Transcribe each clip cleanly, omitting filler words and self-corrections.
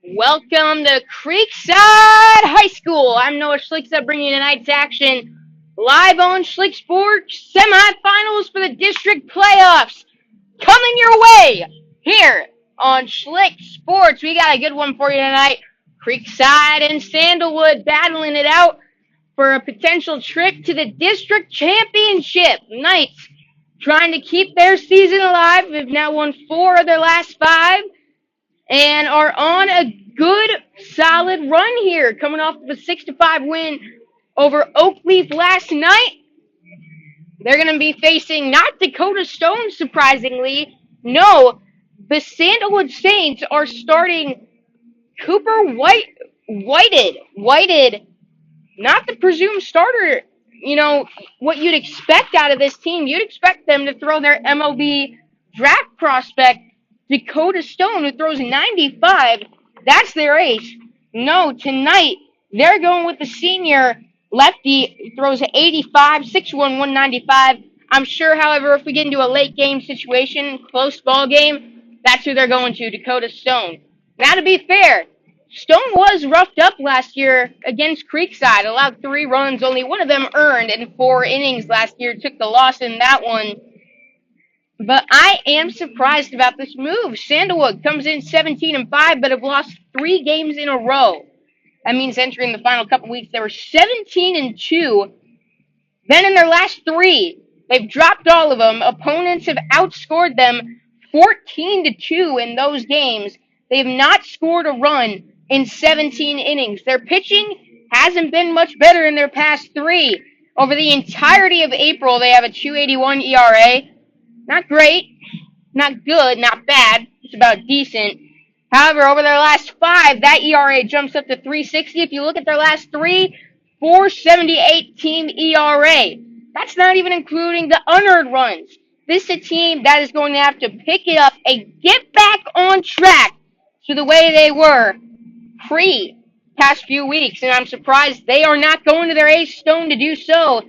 Welcome to Creekside High School. I'm Noah Schlicksa bringing you tonight's action live on Schlick Sports semifinals for the district playoffs. Coming your way here on Schlick Sports. We got a good one for you tonight. Creekside and Sandalwood battling it out for a potential trip to the district championship. Knights trying to keep their season alive. They've now won 4 of their last 5 and are on a good, solid run here, coming off of a 6-5 win over Oakleaf last night. They're going to be facing not Dakota Stone, surprisingly. No, the Sandalwood Saints are starting Cooper Whited, not the presumed starter. You know, what you'd expect out of this team. You'd expect them to throw their MLB draft prospect, Dakota Stone, who throws 95. That's their ace. No, tonight they're going with the senior lefty who throws 85, 6'1", 195. I'm sure, however, if we get into a late game situation, close ball game, that's who they're going to, Dakota Stone. Now, to be fair, Stone was roughed up last year against Creekside, allowed 3 runs, only one of them earned in 4 innings last year, took the loss in that one. But I am surprised about this move. Sandalwood comes in 17-5, but have lost 3 games in a row. That means entering the final couple weeks, they were 17-2. Then in their last 3, they've dropped all of them. Opponents have outscored them 14-2 in those games. They have not scored a run in 17 innings. Their pitching hasn't been much better in their past 3. Over the entirety of April, they have a 2.81 ERA. Not great, not good, not bad. It's about decent. However, over their last 5, that ERA jumps up to 3.60. If you look at their last 3, 4.78 team ERA. That's not even including the unearned runs. This is a team that is going to have to pick it up and get back on track to the way they were pre-past few weeks. And I'm surprised they are not going to their ace Stone to do so.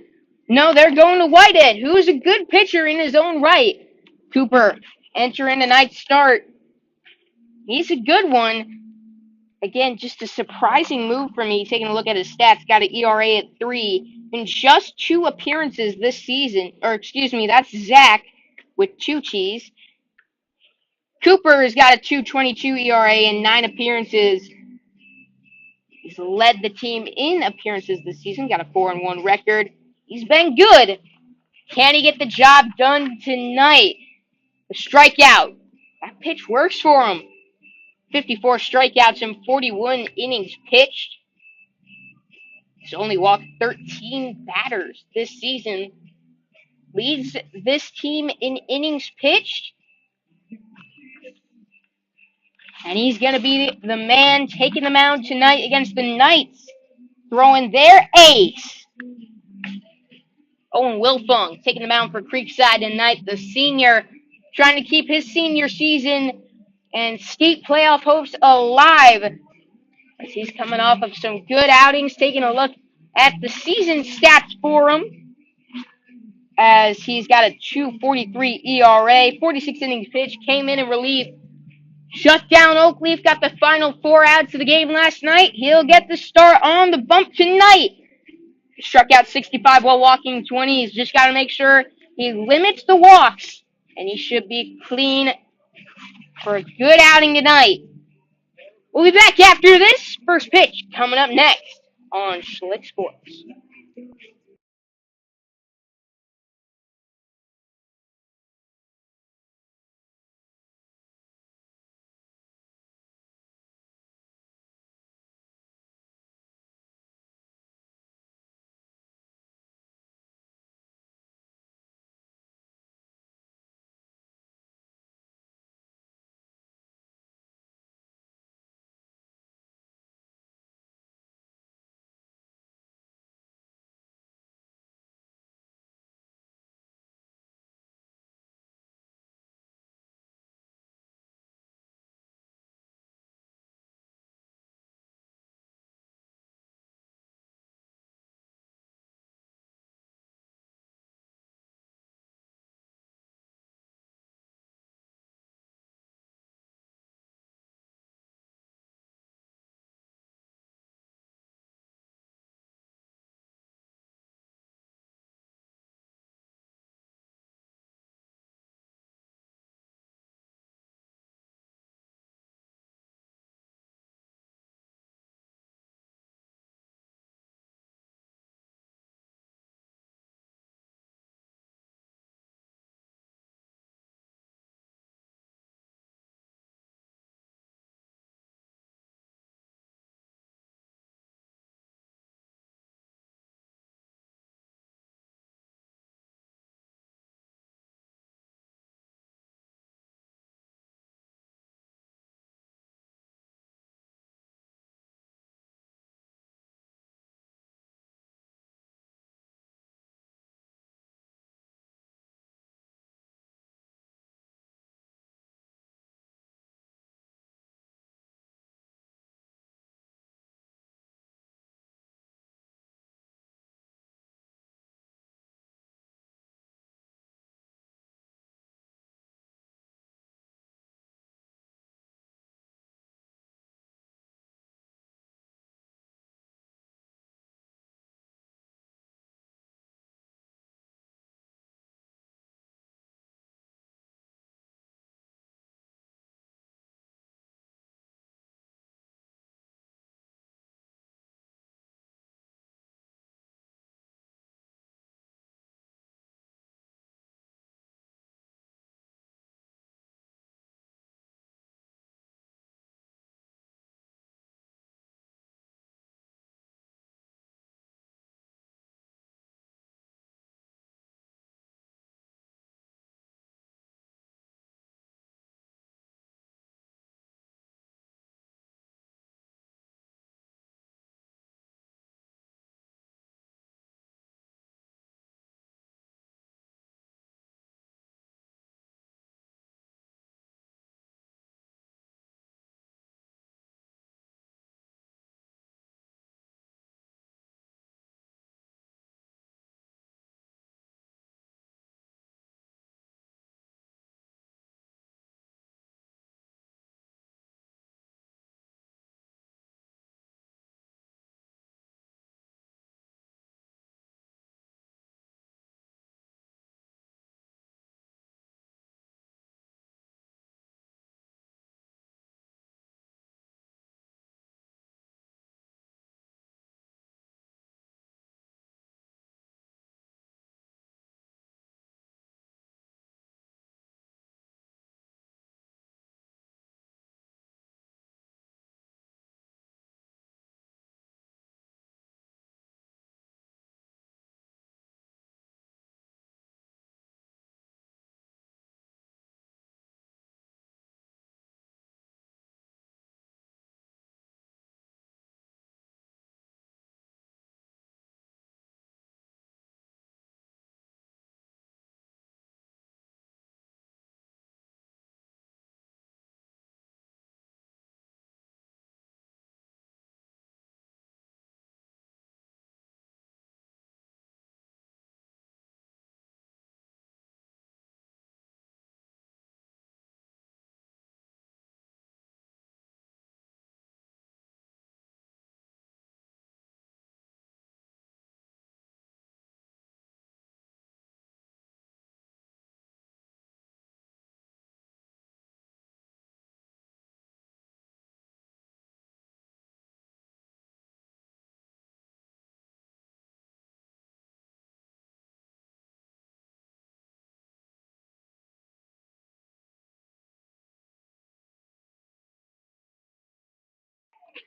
No, they're going to Whitehead, who's a good pitcher in his own right. Cooper entering tonight's start. He's a good one. Again, just a surprising move for me. Taking a look at his stats, got an ERA at 3 in just 2 appearances this season. Or excuse me, that's Zach with 2 cheese. Cooper has got a 2.22 ERA in 9 appearances. He's led the team in appearances this season. Got a 4-1 record. He's been good. Can he get the job done tonight? A strikeout. That pitch works for him. 54 strikeouts in 41 innings pitched. He's only walked 13 batters this season. Leads this team in innings pitched. And he's going to be the man taking the mound tonight against the Knights. Throwing their ace. Owen Wilfong taking the mound for Creekside tonight. The senior trying to keep his senior season and state playoff hopes alive. As he's coming off of some good outings, taking a look at the season stats for him. As he's got a 2.43 ERA, 46 innings pitched, came in relief. Shut down Oakleaf, got the final 4 outs of the game last night. He'll get the start on the bump tonight. Struck out 65 while walking 20. He's just got to make sure he limits the walks, and he should be clean for a good outing tonight. We'll be back after this first pitch coming up next on Schlick Sports.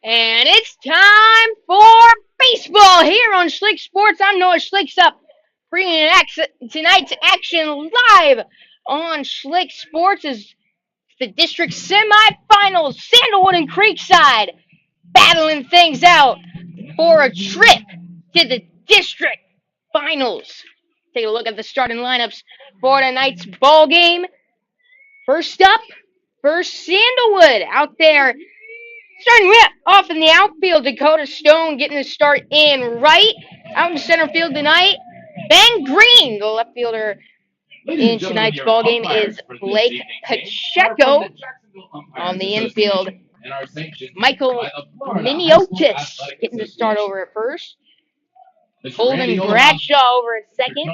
And it's time for baseball here on Schlick Sports. I'm Noah Schlicks up, bringing tonight's action live on Schlick Sports as the district semifinals, Sandalwood and Creekside, battling things out for a trip to the district finals. Take a look at the starting lineups for tonight's ball game. First up, first Sandalwood out there. Starting off in the outfield, Dakota Stone getting the start in right. Out in center field tonight, Ben Green, the left fielder in tonight's ball game, is Blake Pacheco. On the infield, Michael Miniotis getting the start over at first. Holden Bradshaw over at second.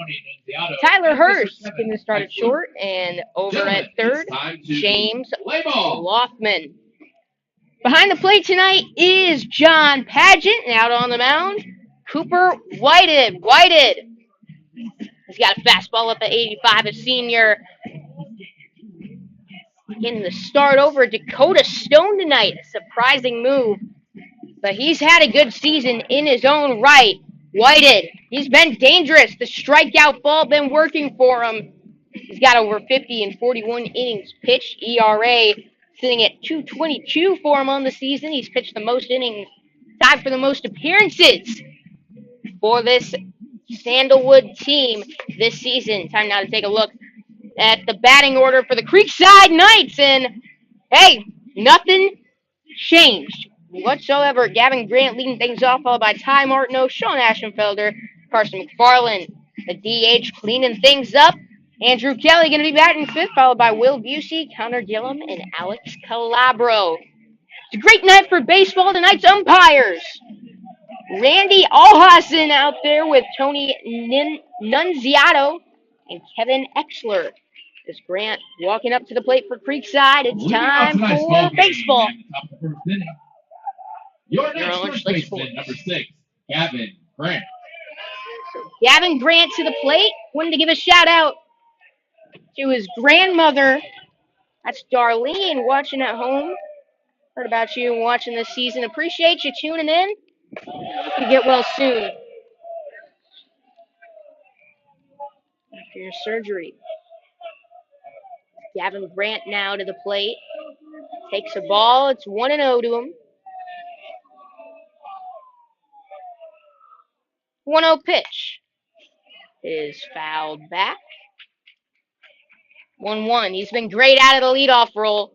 Tyler Hurst getting the start at short. And over at third, James Lothman. Behind the plate tonight is John Pageant, and out on the mound, Cooper Whited. He's got a fastball up at 85, a senior. Getting the start over Dakota Stone tonight. A surprising move, but he's had a good season in his own right. Whited, he's been dangerous. The strikeout ball been working for him. He's got over 50 in 41 innings pitched. ERA sitting at 2.22 for him on the season. He's pitched the most innings, tied for the most appearances for this Sandalwood team this season. Time now to take a look at the batting order for the Creekside Knights. And, hey, nothing changed whatsoever. Gavin Grant leading things off, followed by Ty Martineau, Sean Ashenfelder, Carson McFarland, the DH cleaning things up. Andrew Kelly going to be batting fifth, followed by Will Busey, Connor Gillum, and Alex Calabro. It's a great night for baseball. Tonight's umpires: Randy Alhassen out there with Tony Nunziato and Kevin Exler. This Grant walking up to the plate for Creekside. It's time for baseball. Your next first baseman, number 6, Gavin Grant. Gavin Grant to the plate. Wanted to give a shout out to his grandmother. That's Darlene, watching at home. Heard about you and watching this season. Appreciate you tuning in. Hope you get well soon after your surgery. Gavin Grant now to the plate. Takes a ball. It's 1-0 to him. 1-0 pitch is fouled back. 1-1. He's been great out of the leadoff role.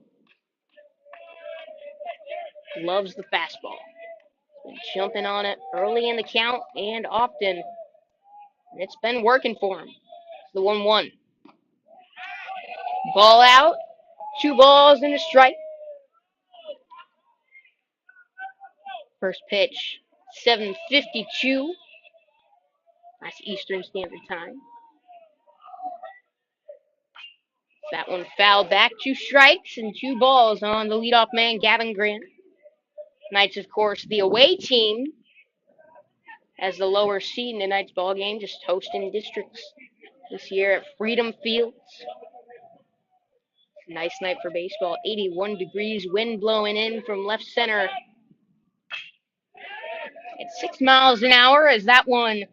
Loves the fastball. Been jumping on it early in the count and often. And it's been working for him. It's the 1-1. Ball out. 2 balls and a strike. First pitch, 7:52. That's Eastern Standard Time. That one fouled back. 2 strikes and 2 balls on the leadoff man, Gavin Grant. Knights, of course, the away team as the lower seed in tonight's ball game, just hosting districts this year at Freedom Fields. Nice night for baseball. 81 degrees, wind blowing in from left center at 6 miles an hour as that one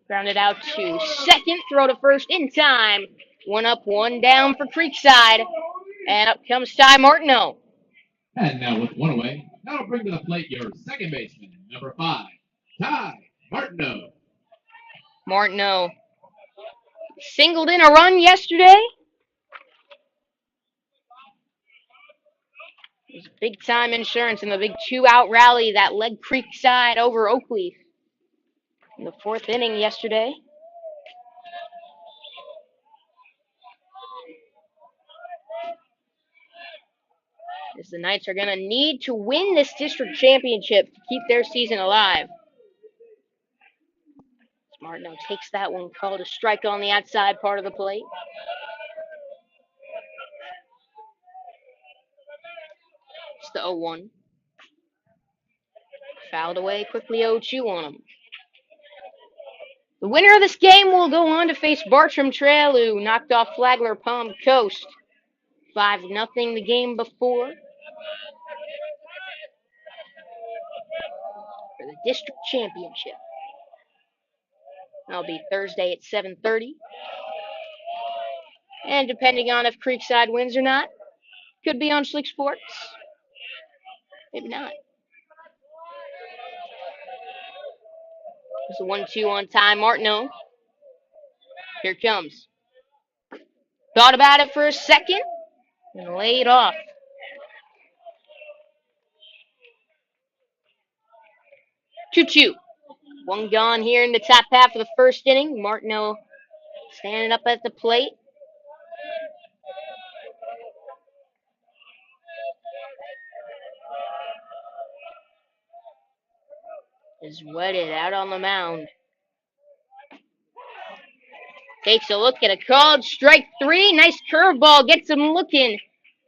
grounded out to second. Throw to first in time. 1 up, 1 down for Creekside. And up comes Ty Martineau. And now with 1 away, now bring to the plate your second baseman, number 5, Ty Martineau. Martineau singled in a run yesterday. It was big-time insurance in the big 2-out rally that led Creekside over Oakleaf in the 4th inning yesterday. As the Knights are going to need to win this district championship to keep their season alive. Martineau takes that one, called a strike on the outside part of the plate. It's the 0-1. Fouled away quickly, 0-2 on him. The winner of this game will go on to face Bartram Trail, who knocked off Flagler Palm Coast 5-0 the game before. the district championship. That'll be Thursday at 7:30. And depending on if Creekside wins or not, could be on Slick Sports. Maybe not. It's a 1-2 on time. Martineau. Here it comes. Thought about it for a second and laid off. 2-2. One gone here in the top half of the first inning. Martineau standing up at the plate. Is wetted out on the mound. Takes a look at a called strike 3. Nice curveball. Gets him looking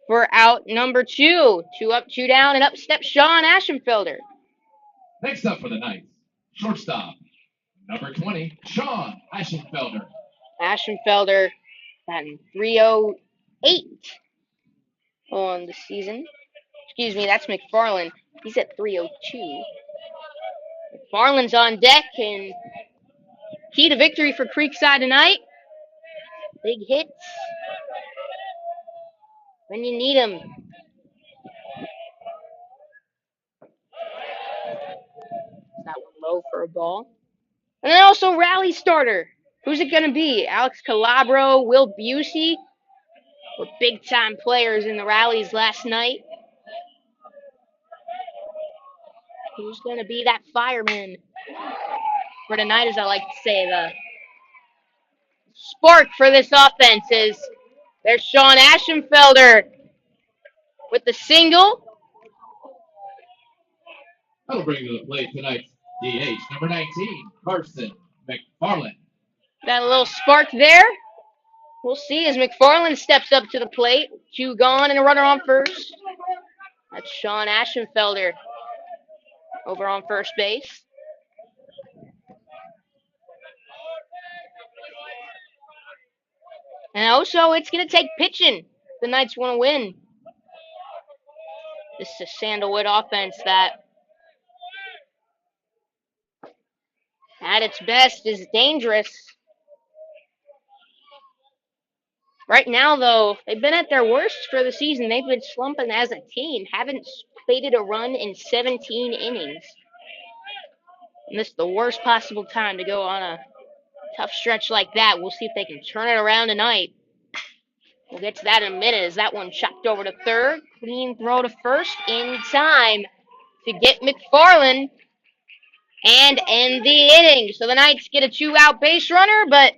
for out number 2. 2 up, 2 down, and up steps Sean Ashenfelder. Next up for the Knights, shortstop, number 20, Sean Ashenfelder. Ashenfelder batting 308 on the season. Excuse me, that's McFarland. He's at 302. McFarland's on deck, and key to victory for Creekside tonight. Big hits when you need them. That one low for a ball. And then also rally starter. Who's it going to be? Alex Calabro, Will Busey were big-time players in the rallies last night. Who's going to be that fireman for tonight, as I like to say? The spark for this offense is there's Sean Ashenfelder with the single. That'll bring to the plate tonight's DH, number 19, Carson McFarland. Got a little spark there. We'll see as McFarland steps up to the plate. 2 gone and a runner on first. That's Sean Ashenfelder over on first base. And also, it's going to take pitching. The Knights want to win. This is a Sandalwood offense that, at its best, is dangerous. Right now, though, they've been at their worst for the season. They've been slumping as a team. Haven't plated a run in 17 innings. And this is the worst possible time to go on a tough stretch like that. We'll see if they can turn it around tonight. We'll get to that in a minute as that one chopped over to third. Clean throw to first in time to get McFarland and end the inning. So the Knights get a 2-out base runner, but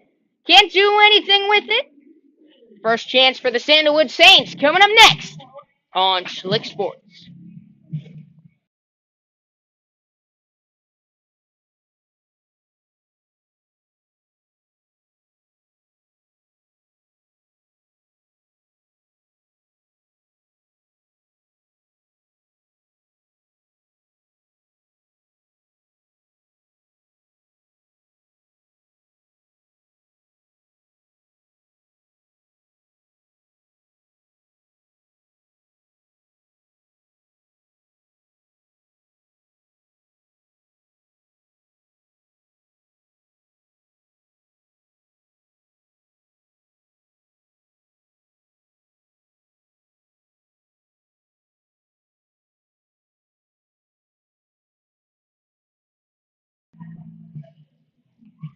can't do anything with it. First chance for the Sandalwood Saints coming up next on Slick Sports.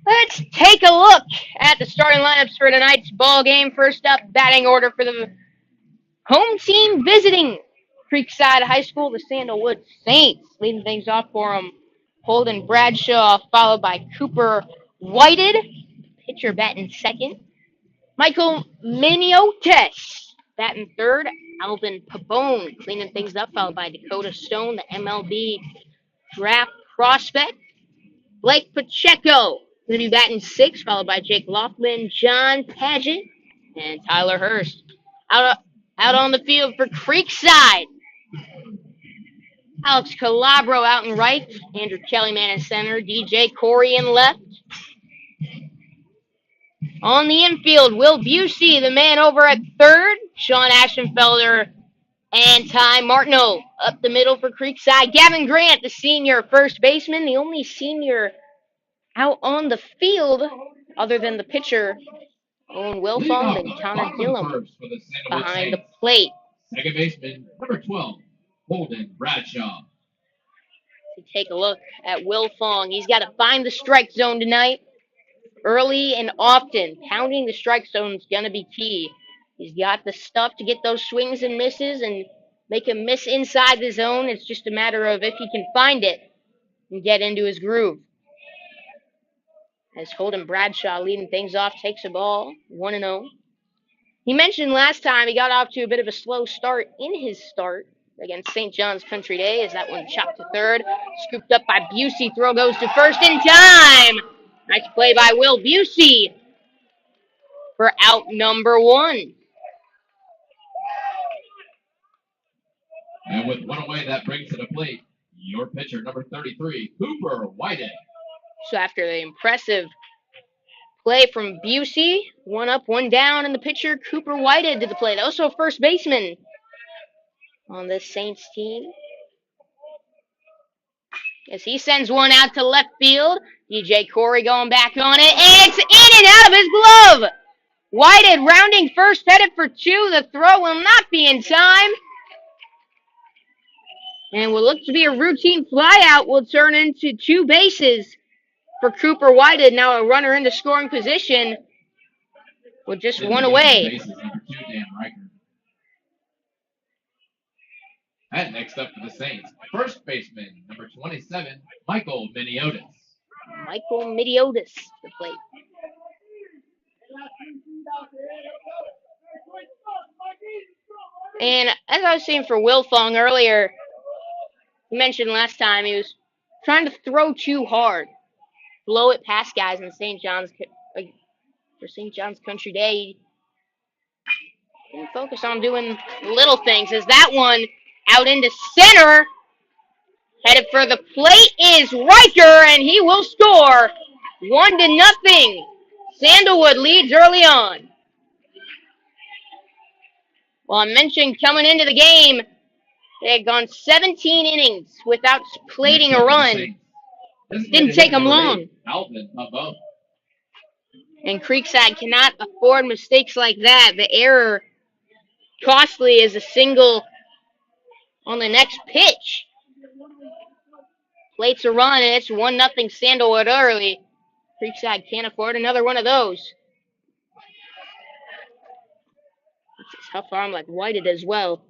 Let's take a look at the starting lineups for tonight's ball game. First up, batting order for the home team visiting Creekside High School, the Sandalwood Saints. Leading things off for them, Holden Bradshaw, followed by Cooper Whited. Pitcher batting second. Michael Miniotes batting third. Alvin Pabone cleaning things up, followed by Dakota Stone, the MLB draft prospect. Blake Pacheco going to be batting sixth, followed by Jake Laughlin, John Paget, and Tyler Hurst. Out on the field for Creekside, Alex Calabro out in right, Andrew Kellyman in center, DJ Corey in left. On the infield, Will Busey, the man over at third, Sean Ashenfelder And Ty Martineau up the middle for Creekside. Gavin Grant, the senior first baseman, the only senior out on the field other than the pitcher, Owen Leading Wilfong, off and the Connor bottom of the Gillum first for the Sandalwood behind the Saints, plate. second baseman, number 12, Holden Bradshaw. Take a look at Wilfong. He's got to find the strike zone tonight, early and often. Pounding the strike zone is going to be key. He's got the stuff to get those swings and misses and make him miss inside the zone. It's just a matter of if he can find it and get into his groove. As Holden Bradshaw leading things off, takes a ball, 1-0. He mentioned last time he got off to a bit of a slow start in his start against St. John's Country Day, as that one chopped to third. Scooped up by Busey. Throw goes to first in time. Nice play by Will Busey for out number 1. And with one away, that brings to the plate your pitcher, number 33, Cooper Whitehead. So after the impressive play from Busey, 1 up, 1 down, and the pitcher, Cooper Whitehead, to the plate. Also a first baseman on this Saints team, as he sends one out to left field. DJ Corey going back on it, and it's in and out of his glove. Whitehead rounding first, headed for 2. The throw will not be in time. And what looks to be a routine flyout will turn into 2 bases for Cooper Whitehead. Now a runner into scoring position with just 1 away. Bases, number 2, Dan Riker. And next up for the Saints, first baseman, number 27, Michael Miniotis. Michael Midiotis to the plate. And as I was saying for Wilfong earlier, he mentioned last time he was trying to throw too hard, blow it past guys in St. John's for St. John's Country Day. He didn't focus on doing little things, as that one out into center. Headed for the plate is Riker, and he will score 1-0. Sandalwood leads early on. Well, I mentioned coming into the game, they had gone 17 innings without plating a run. Didn't take them long. And Creekside cannot afford mistakes like that. The error costly as a single on the next pitch. Plates a run, and it's 1-0 Sandalwood early. Creekside can't afford another one of those. It's a tough arm like Whitehead as well.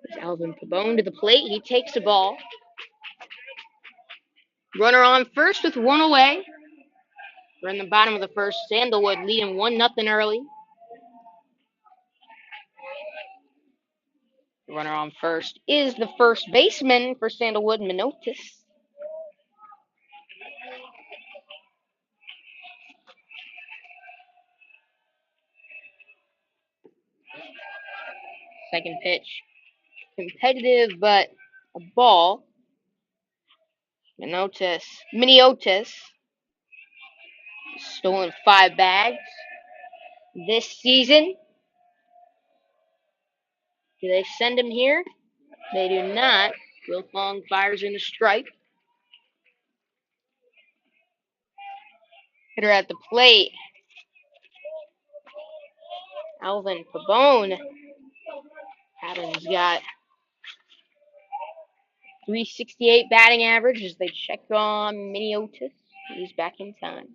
There's Alvin Pabone to the plate. He takes the ball. Runner on first with 1 away. We're in the bottom of the first. Sandalwood leading 1-0 early. The runner on first is the first baseman for Sandalwood, Minotis. Second pitch. Competitive, but a ball. Miniotis. Stolen 5 bags this season. Do they send him here? They do not. Wilfong fires in the strike. Hitter at the plate. Alvin Pabone. Adams got 368 batting average as they check on Miniotis. He's back in time.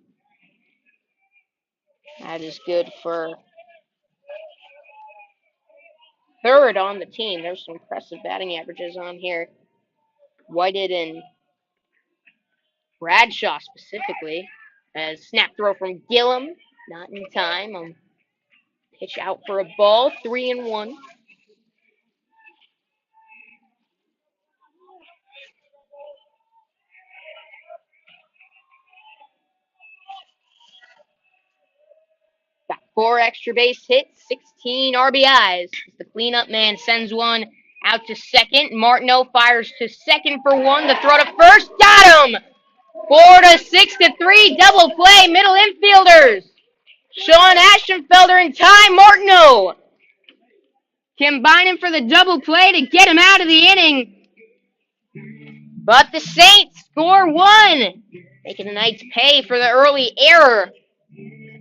That is good for third on the team. There's some impressive batting averages on here. Whitehead and Bradshaw specifically. As snap throw from Gillum. Not in time. Pitch out for a ball. 3-1. Got 4 extra base hits, 16 RBIs. The cleanup man sends one out to second. Martineau fires to second for 1. The throw to first. Got him! 4-6-3. Double play. Middle infielders. Sean Ashenfelder and Ty Martineau combining for the double play to get him out of the inning. But the Saints score one, making the Knights pay for the early error.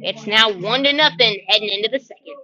It's now 1-0 heading into the second.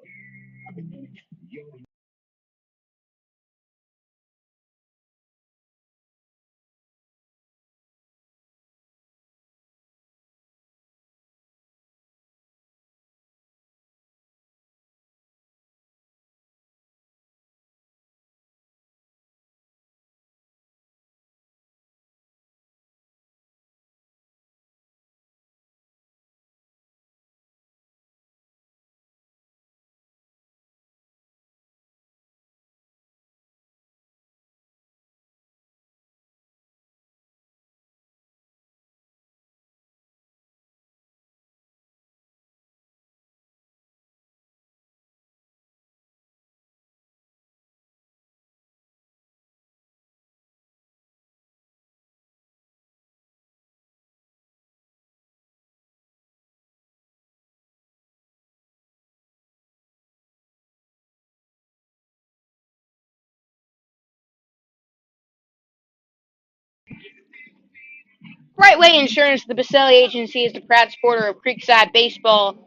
Brightway Insurance, the Baselli Agency, is the proud supporter of Creekside Baseball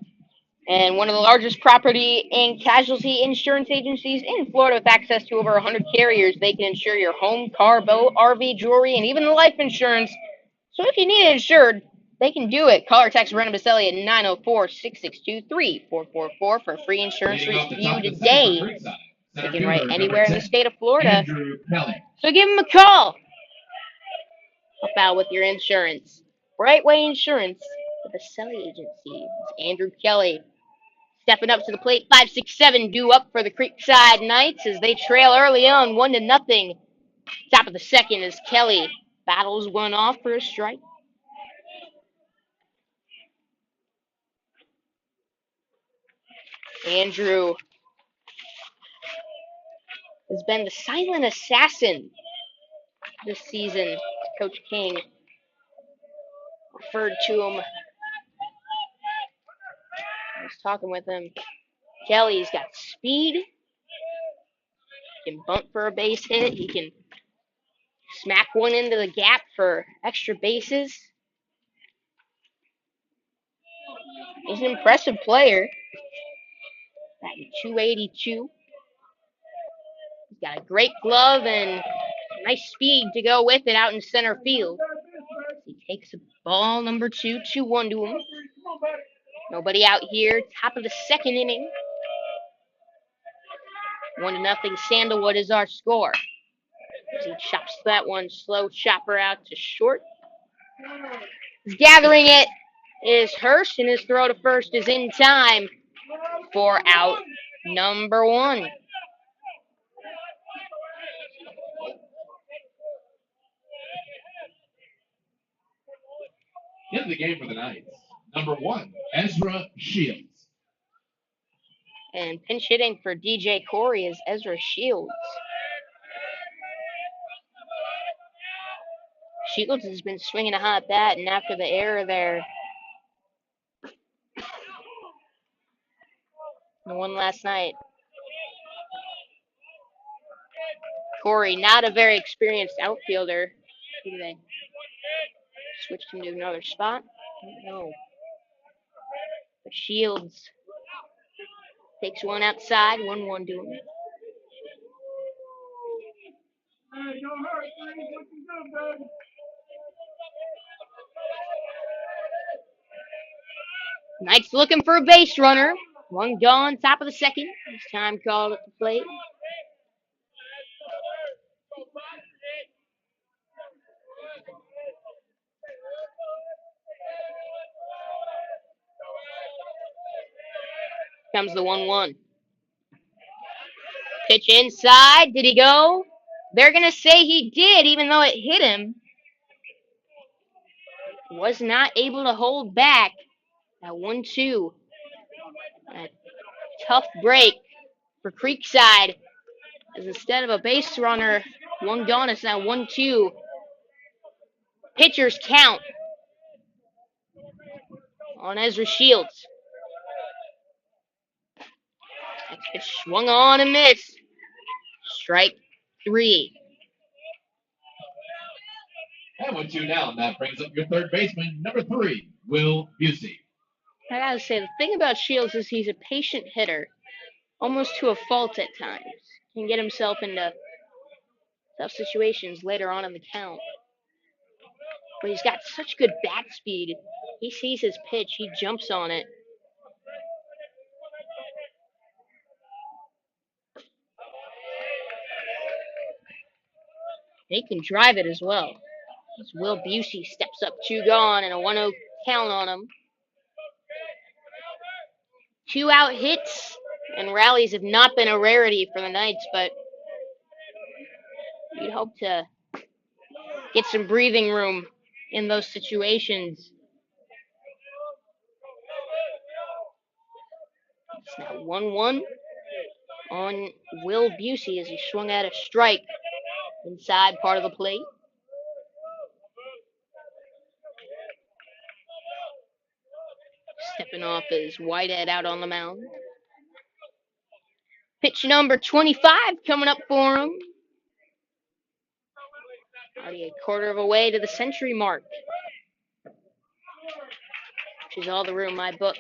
and one of the largest property and casualty insurance agencies in Florida with access to over 100 carriers. They can insure your home, car, boat, RV, jewelry, and even the life insurance. So if you need it insured, they can do it. Call or text Brennan Baselli at 904-662-3444 for a free insurance review today. They can write anywhere in the state of Florida. So give them a call. Help out with your insurance. Brightway Insurance, the Baselli Agency. It's Andrew Kelly stepping up to the plate. 5-6-7 due up for the Creekside Knights as they trail early on 1-0. Top of the second as Kelly battles one off for a strike. Andrew has been the silent assassin this season. Coach King referred to him. I was talking with him. Kelly's got speed. He can bunt for a base hit. He can smack one into the gap for extra bases. He's an impressive player. Batting .282. He's got a great glove and nice speed to go with it out in center field. He takes a ball number 2, 2-1 to him. Nobody out here. Top of the second inning. 1-0. Sandalwood is our score. As he chops that one slow chopper out to short. He's gathering it is Hirsch, and his throw to first is in time for out number 1. In the game for the Knights, number 1, Ezra Shields. And pinch hitting for DJ Corey is Ezra Shields. Shields has been swinging a hot bat, and after the error there, the one last night, Corey, not a very experienced outfielder. Who do they switched him to another spot? I don't know. But Shields takes one outside, 1-1 to him. Knights looking for a base runner. One gone, top of the second. This time called at the plate. Comes the 1-1. Pitch inside. Did he go? They're going to say he did, even though it hit him. Was not able to hold back. That 1-2. A tough break for Creekside. As instead of a base runner, one gone, it's now 1-2. Pitchers count on Ezra Shields. Next pitch swung on and missed. Strike 3. And with 2 down, that brings up your third baseman, number 3, Will Busey. I gotta say, the thing about Shields is he's a patient hitter, almost to a fault at times. Can get himself into tough situations later on in the count. But he's got such good bat speed. He sees his pitch, he jumps on it. He can drive it as well. As Will Busey steps up 2 gone and a 1-0 count on him. 2 out hits and rallies have not been a rarity for the Knights, but you'd hope to get some breathing room in those situations. It's now 1-1 on Will Busey as he swung at a strike inside part of the plate. Stepping off is Whitehead out on the mound. Pitch number 25 coming up for him. Already a quarter of a way to the century mark, which is all the room my book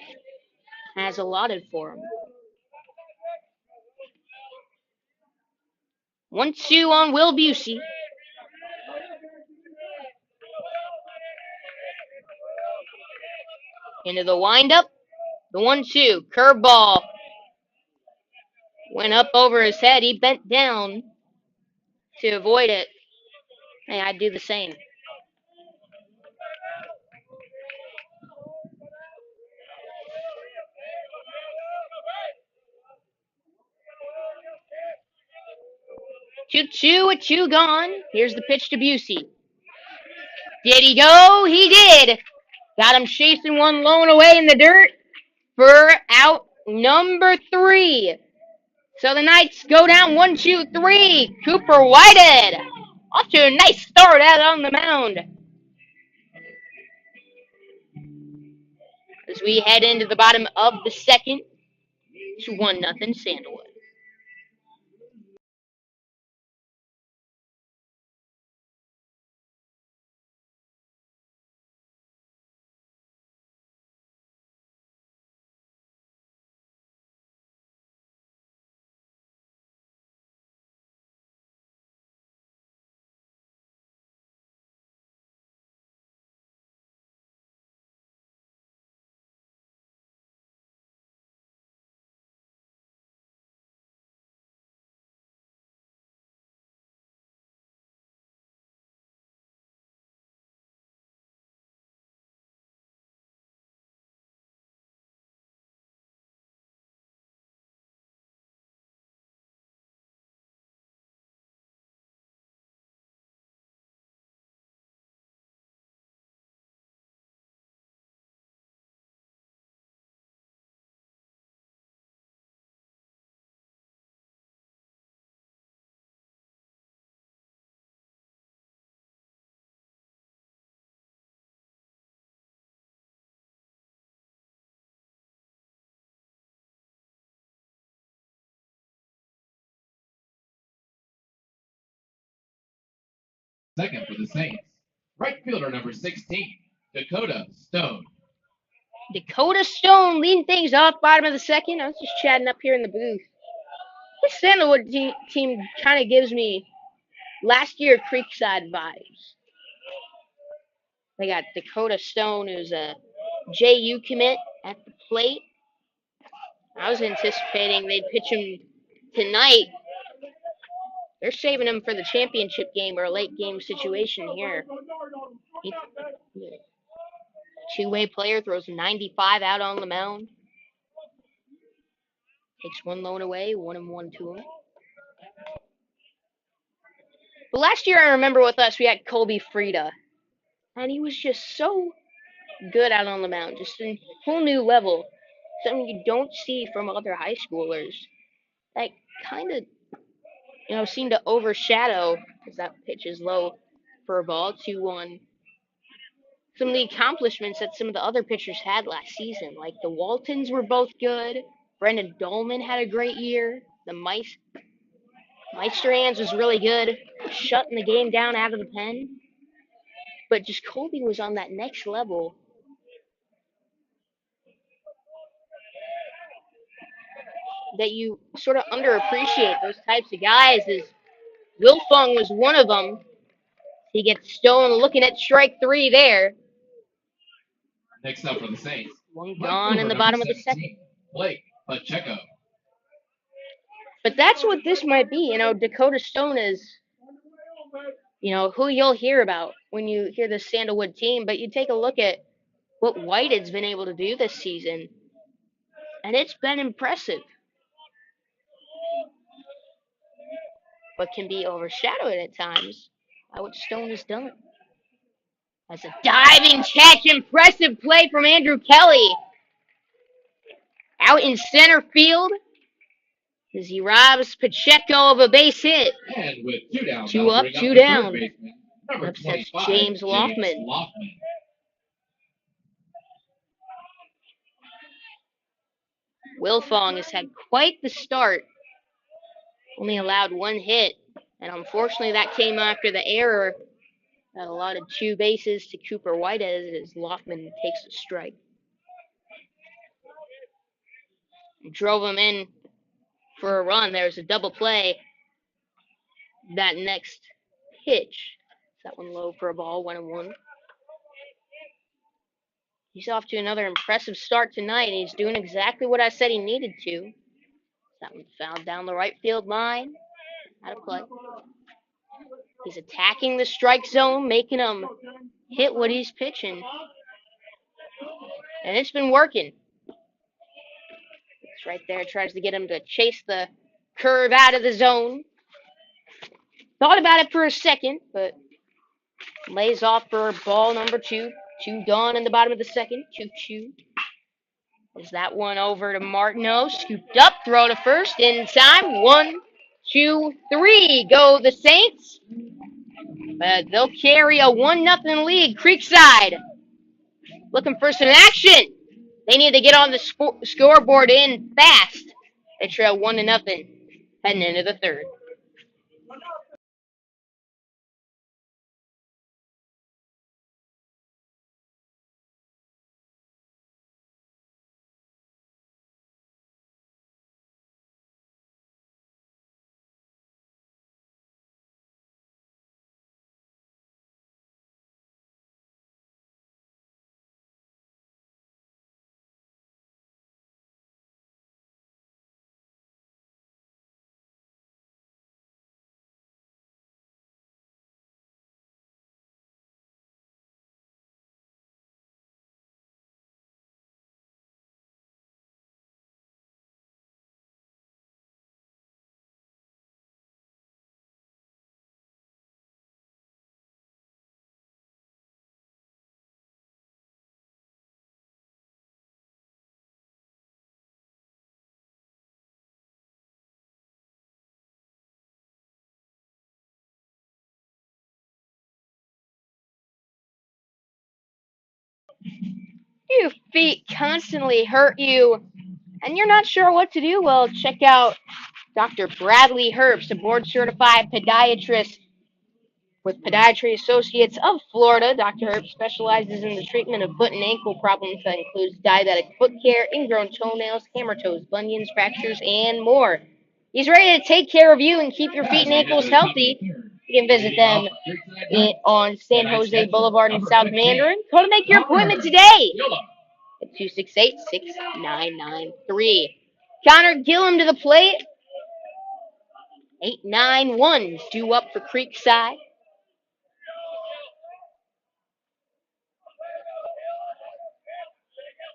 has allotted for him. 1-2 on Will Busey. Into the windup. The 1-2. Curveball. Went up over his head. He bent down to avoid it. Hey, I'd do the same. Two with 2 gone. Here's the pitch to Busey. Did he go? He did. Got him chasing one lone away in the dirt for out number 3. So the Knights go down 1-2-3. Cooper Whitehead off to a nice start out on the mound. As we head into the bottom of the second, it's 1-0 Sandalwood. Second for the Saints, right fielder number 16, Dakota Stone. Dakota Stone leading things off bottom of the second. I was just chatting up here in the booth. This Sandalwood team kind of gives me last year Creekside vibes. They got Dakota Stone, who's a JU commit at the plate. I was anticipating they'd pitch him tonight. They're saving him for the championship game or a late game situation here. Two-way player, throws 95 out on the mound. Takes one load away, 1-1 to him. But last year, I remember with us, we had Colby Frieda. And he was just so good out on the mound. Just a whole new level. Something you don't see from other high schoolers. That kind of, seemed to overshadow, because that pitch is low for a ball, 2-1. Some of the accomplishments that some of the other pitchers had last season. Like the Waltons were both good. Brendan Dolman had a great year. The Mice Meisterhands was really good, shutting the game down out of the pen. But just Colby was on that next level. That you sort of underappreciate those types of guys. Is Wilfong was one of them. He gets Stone looking at strike three there. Next up for the Saints. One gone in the bottom of the 17, second. Blake Pacheco. But that's what this might be. Dakota Stone is, who you'll hear about when you hear the Sandalwood team. But you take a look at what Whitehead's been able to do this season, and it's been impressive. But can be overshadowed at times by what Stone has done. That's a diving catch, impressive play from Andrew Kelly. Out in center field as he robs Pacheco of a base hit. And with two down, Two up, two the down. third baseman, number Upsets 25, James Loftman. Wilfong has had quite the start. Only allowed one hit, and unfortunately that came after the error that allotted two bases to Cooper Whitehead as Loftman takes a strike. Drove him in for a run. There's a double play. That next pitch, that one low for a ball, 1-1. He's off to another impressive start tonight, and he's doing exactly what I said he needed to. That one fouled down the right field line. Out of play. He's attacking the strike zone, making him hit what he's pitching. And it's been working. It's right there, tries to get him to chase the curve out of the zone. Thought about it for a second, but lays off for ball number 2. 2 gone in the bottom of the second. 2-2. Is that one over to Martineau? Scooped up, throw to first in time. 1, 2, 3. Go the Saints. But they'll carry a 1-0 lead. Creekside looking for some action. They need to get on the scoreboard in fast. They trail 1-0 heading into the third. Your feet constantly hurt you and you're not sure what to do? Well, check out Dr. Bradley Herbst, a board-certified podiatrist with Podiatry Associates of Florida. Dr. Herbst specializes in the treatment of foot and ankle problems that includes diabetic foot care, ingrown toenails, hammer toes, bunions, fractures, and more. He's ready to take care of you and keep your feet and ankles healthy. You can visit them on San Jose Boulevard in South Mandarin. Go to make your appointment today at 268-6993. Connor Gillum to the plate. 8-9-1 due up for Creekside.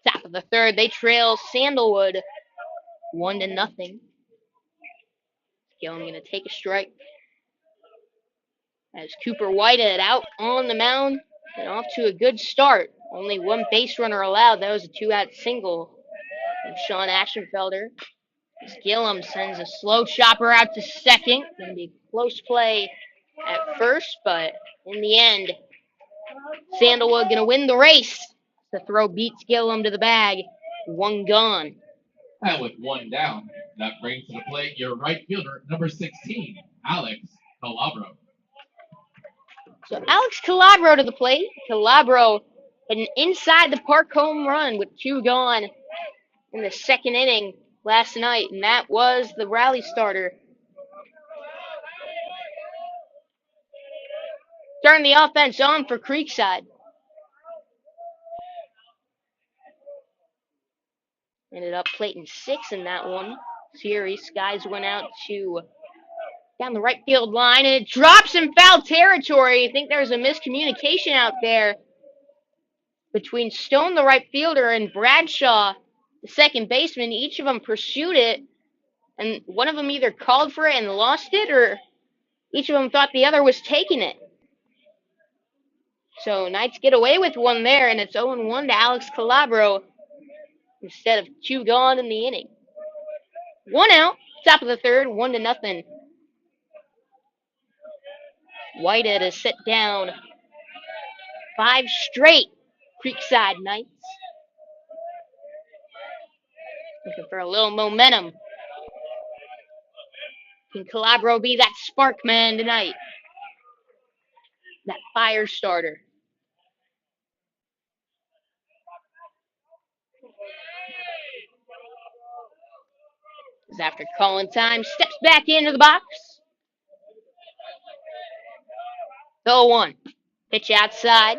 Top of the third, they trail Sandalwood 1-0. Gillum going to take a strike as Cooper Whitehead out on the mound and off to a good start. Only one base runner allowed. That was a 2-out single from Sean Ashenfelder. As Gillum sends a slow chopper out to second. Going to be a close play at first, but in the end, Sandalwood going to win the race. The throw beats Gillum to the bag. One gone. And with one down, that brings to the plate your right fielder, number 16, Alex Calabro. So Alex Calabro to the plate. Calabro had an inside the park home run with 2 gone in the second inning last night, and that was the rally starter. Turn the offense on for Creekside. Ended up plating 6 in that one series. Skies went out to down the right field line, and it drops in foul territory. I think there's a miscommunication out there between Stone, the right fielder, and Bradshaw, the second baseman. Each of them pursued it, and one of them either called for it and lost it, or each of them thought the other was taking it. So Knights get away with one there, and it's 0-1 to Alex Calabro instead of 2 gone in the inning. 1 out, top of the third, 1-0. Whitehead has set down 5 straight Creekside Knights. Looking for a little momentum. Can Calabro be that spark man tonight? That fire starter. As after calling time, steps back into the box. 0-1. Pitch outside.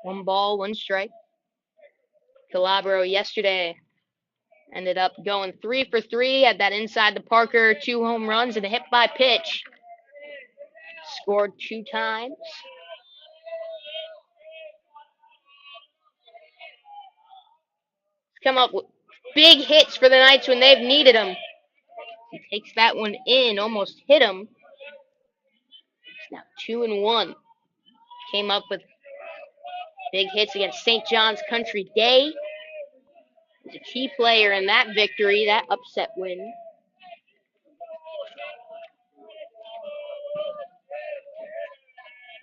1 ball, 1 strike. Calabro yesterday ended up going 3 for 3 at that inside the Parker, 2 home runs and a hit by pitch. Scored 2 times. Come up with big hits for the Knights when they've needed them. He takes that one in, almost hit him. It's now 2-1. Came up with big hits against St. John's Country Day. He's a key player in that victory, that upset win.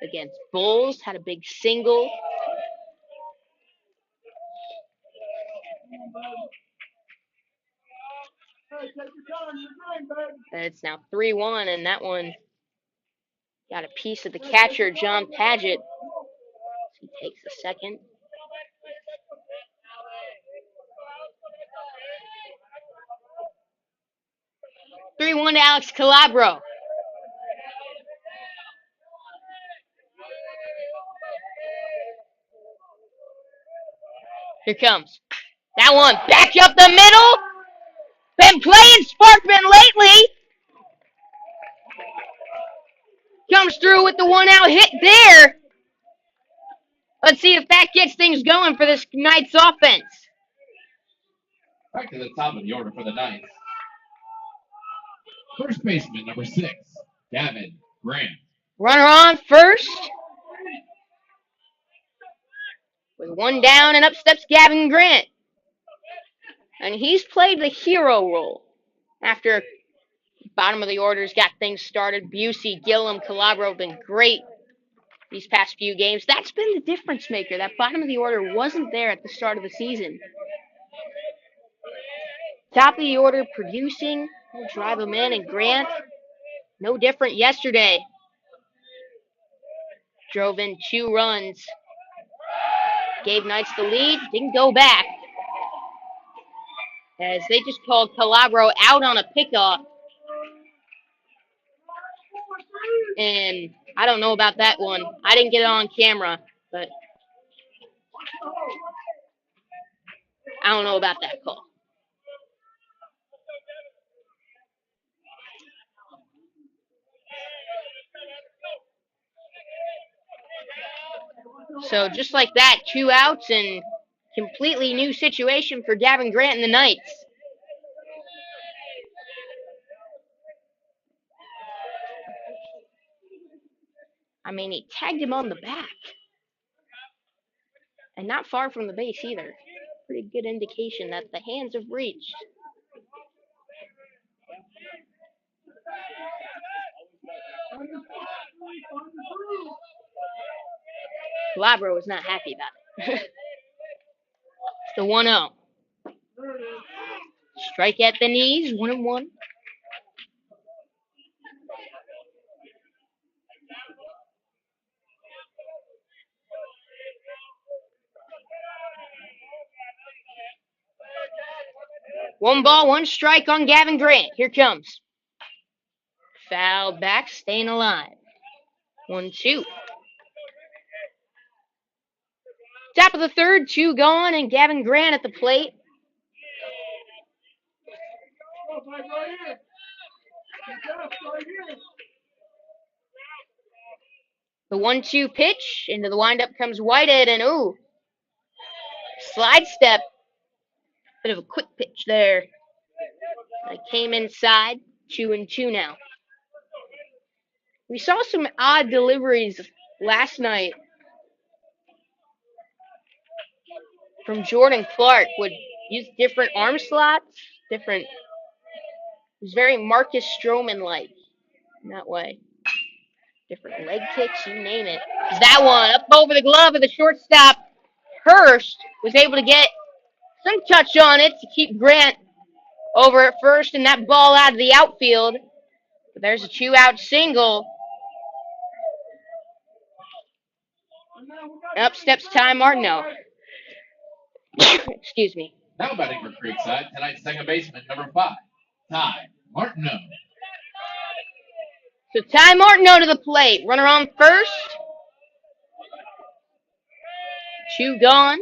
Against Bulls, had a big single. And it's now 3-1, and that one got a piece of the catcher, John Paget. He takes the second. (3-1) to Alex Calabro. Here comes. That one back up the middle. Been playing Sparkman lately. Comes through with the 1-out hit there. Let's see if that gets things going for this Knights offense. Back to the top of the order for the Knights. First baseman, number 6, Gavin Grant. Runner on first. With 1 down, and up steps Gavin Grant. And he's played the hero role. After bottom of the orders got things started, Busey, Gillum, Calabro have been great these past few games. That's been the difference maker. That bottom of the order wasn't there at the start of the season. Top of the order producing. We'll drive him in, and Grant, no different yesterday. Drove in 2 runs. Gave Knights the lead. Didn't go back. As they just called Calabro out on a pickoff. And I don't know about that one. I didn't get it on camera, but I don't know about that call. So just like that, 2 outs and completely new situation for Gavin Grant and the Knights. I mean, he tagged him on the back. And not far from the base either. Pretty good indication that the hands have reached. Calabro was not happy about it. It's the 1-0. Strike at the knees, 1-1. One ball, one strike on Gavin Grant. Here comes. Foul back, staying alive. 1-2. Top of the third, 2 gone, and Gavin Grant at the plate. The 1-2 pitch. Into the windup comes Whitehead, and ooh, slide step. Bit of a quick pitch there. I came inside. 2-2 now. We saw some odd deliveries last night from Jordan Clark. Would use different arm slots, different. It was very Marcus Stroman-like in that way. Different leg kicks, you name it. That one up over the glove of the shortstop. Hurst was able to get some touch on it to keep Grant over at first, and that ball out of the outfield. But there's a 2-out single. Up steps Ty Martineau. Excuse me. Now batting for Creekside, tonight's second baseman, number 5, Ty Martineau. So Ty Martineau to the plate. Runner on first. 2 gone.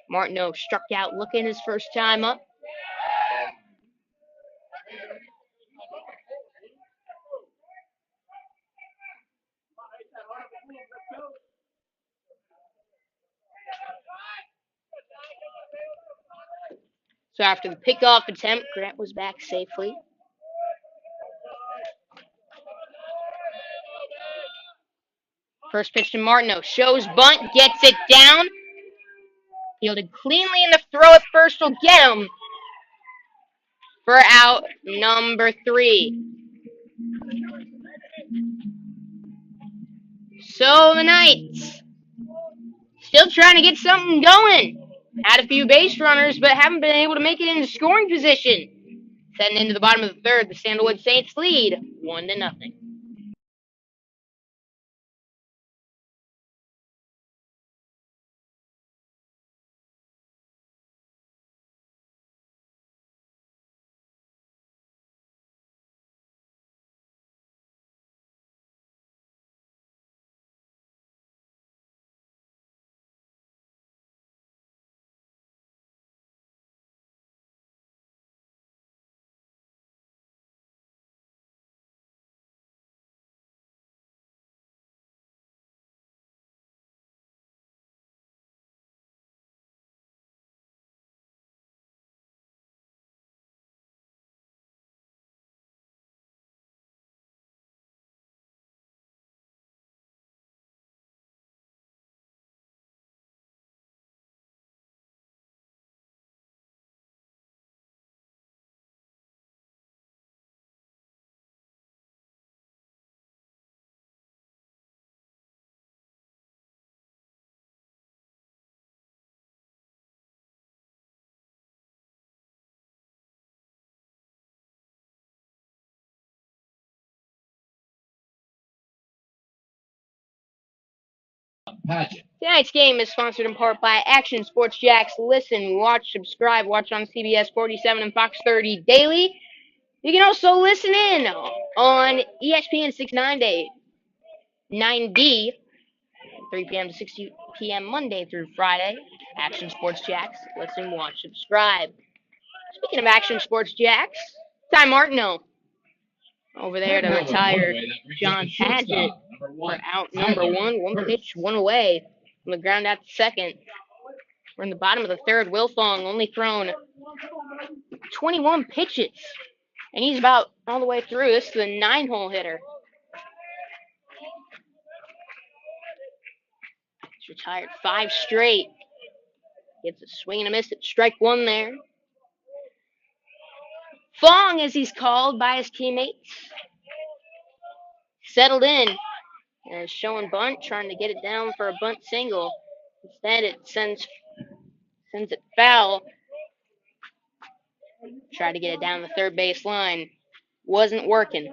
Martineau struck out looking his first time up. So after the pickoff attempt, Grant was back safely. First pitch to Martineau. Shows bunt, gets it down. Fielded cleanly, and the throw at first will get him for out number 3. So the Knights still trying to get something going. Had a few base runners, but haven't been able to make it into scoring position. Setting into the bottom of the third, the Sandalwood Saints lead 1-0. Pageant. Tonight's game is sponsored in part by Action Sports Jacks. Listen, watch, subscribe, watch on CBS 47 and Fox 30 daily. You can also listen in on ESPN 690, 3 p.m. to 6 p.m. Monday through Friday. Action Sports Jacks. Listen, watch, subscribe. Speaking of Action Sports Jacks, Ty Martineau over there to retire John Paget for out number 1. One pitch, one away from the ground at the second. We're in the bottom of the third. Wilfong only thrown 21 pitches, and he's about all the way through. This is the 9-hole hitter. He's retired 5 straight. Gets a swing and a miss at strike 1 there. Fong, as he's called by his teammates, settled in and is showing bunt, trying to get it down for a bunt single. Instead, it sends it foul. Try to get it down the third base line. Wasn't working.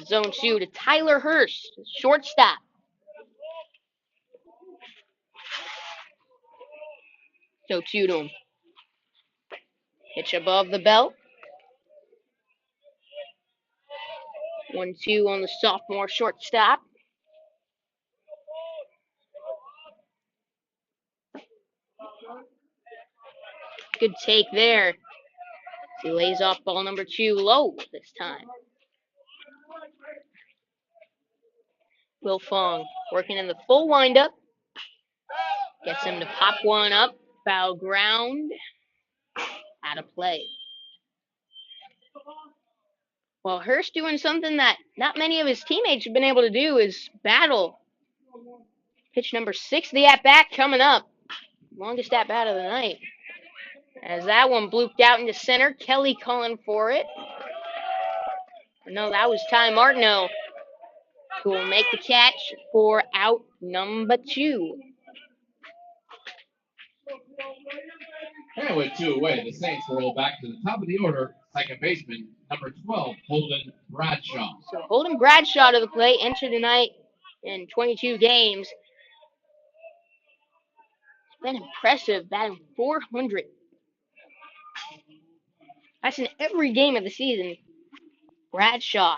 Zone 2 to Tyler Hurst, shortstop. So 2 to him. Pitch above the belt. 1-2 on the sophomore shortstop. Good take there. He lays off ball number 2 low this time. Will Fong working in the full windup. Gets him to pop one up. Foul ground. Out of play. Well, Hurst doing something that not many of his teammates have been able to do is battle. Pitch number 6 of the at-bat coming up. Longest at-bat of the night. As that one blooped out into center. Kelly calling for it. No, that was Ty Martineau, who will make the catch for out number 2. And with 2 away, the Saints roll back to the top of the order. Second baseman, number 12, Holden Bradshaw. So Holden Bradshaw to the plate, entered tonight in 22 games. It's been impressive, batting .400. That's in every game of the season. Bradshaw,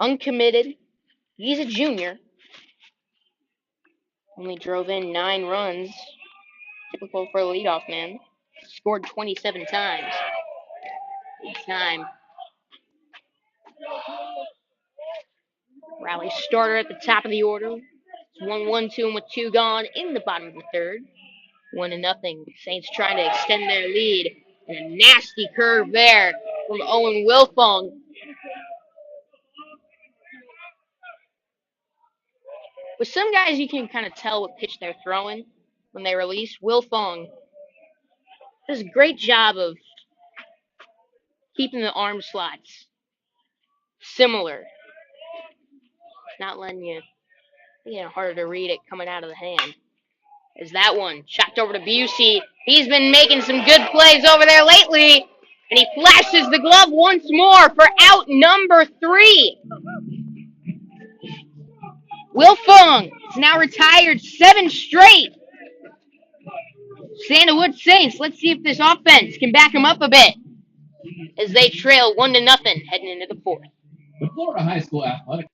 uncommitted. He's a junior. Only drove in 9 runs. Typical for a leadoff man. Scored 27 times. Big time. Rally starter at the top of the order. It's 1-1 to him with 2 gone in the bottom of the third. 1-0. Saints trying to extend their lead. And a nasty curve there from Owen Wilfong. With some guys, you can kind of tell what pitch they're throwing when they release. Wilfong does a great job of keeping the arm slots similar. Not letting you, harder to read it coming out of the hand. Is that one chopped over to Busey. He's been making some good plays over there lately. And he flashes the glove once more for out number 3. Wilfong is now retired 7 straight. Sandalwood Saints, let's see if this offense can back him up a bit as they trail 1-0 heading into the 4th. The Florida High School Athletic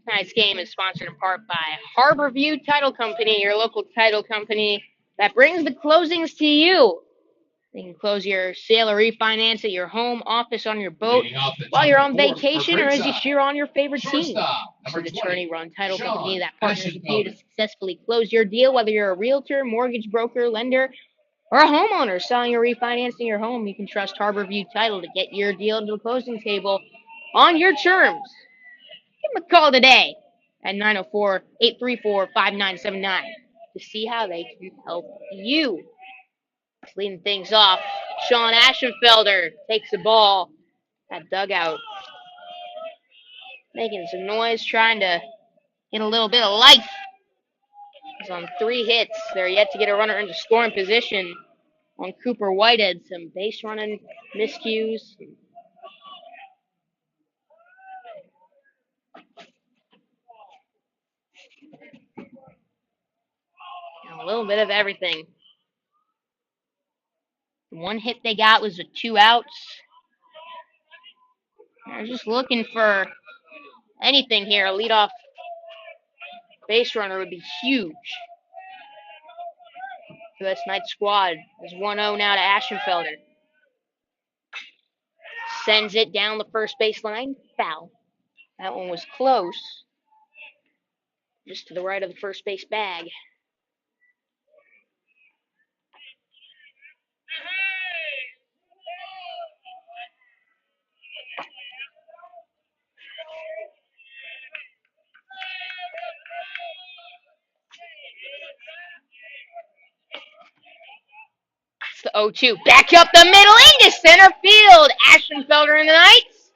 Tonight's game is sponsored in part by Harborview Title Company, your local title company that brings the closings to you. You can close your sale or refinance at your home, office, on your boat, while you're on vacation, or as you cheer on your favorite team. It's an attorney-run title company that partners with you to successfully close your deal, whether you're a realtor, mortgage broker, lender, or a homeowner selling or refinancing your home. You can trust Harborview Title to get your deal to the closing table on your terms. Give them a call today at 904-834-5979 to see how they can help you. Leading things off, Sean Aschenfelder takes the ball That dugout making some noise, trying to get a little bit of life. He's on 3 hits. They're yet to get a runner into scoring position on Cooper Whitehead. Some base running miscues. And a little bit of everything. The 1 hit they got was with 2 outs. They're just looking for anything here. A leadoff base runner would be huge for this night's squad. It's 1-0 now to Ashenfelder. Sends it down the first baseline. Foul. That one was close. Just to the right of the first base bag. It's the 0-2. Back up the middle into center field. Ashenfelder and the Knights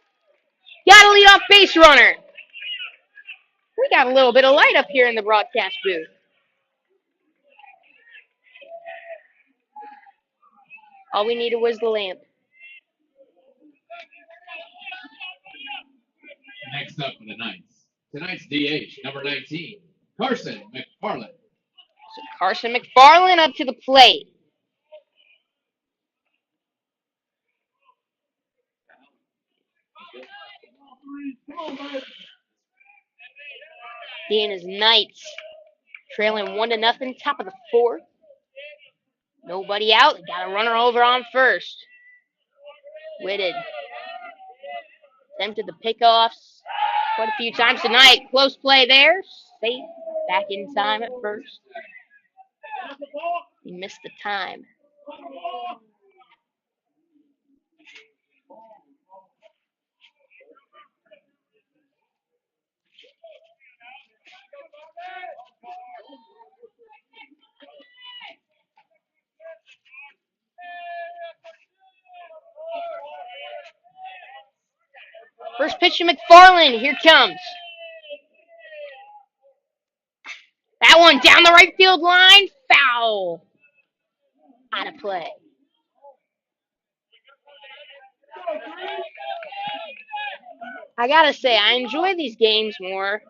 got a leadoff base runner. We got a little bit of light up here in the broadcast booth. All we needed was the lamp. Next up for the Knights. Tonight's DH, number 19, Carson McFarland. So Carson McFarland up to the plate. He and his Knights trailing 1-0, top of the 4th. Nobody out. Got a runner over on first. Whitted. Attempted the pickoffs quite a few times tonight. Close play there. Safe. Back in time at first. He missed the time. First pitch to McFarland. Here comes. That one down the right field line. Foul. Out of play. I gotta say, I enjoy these games more.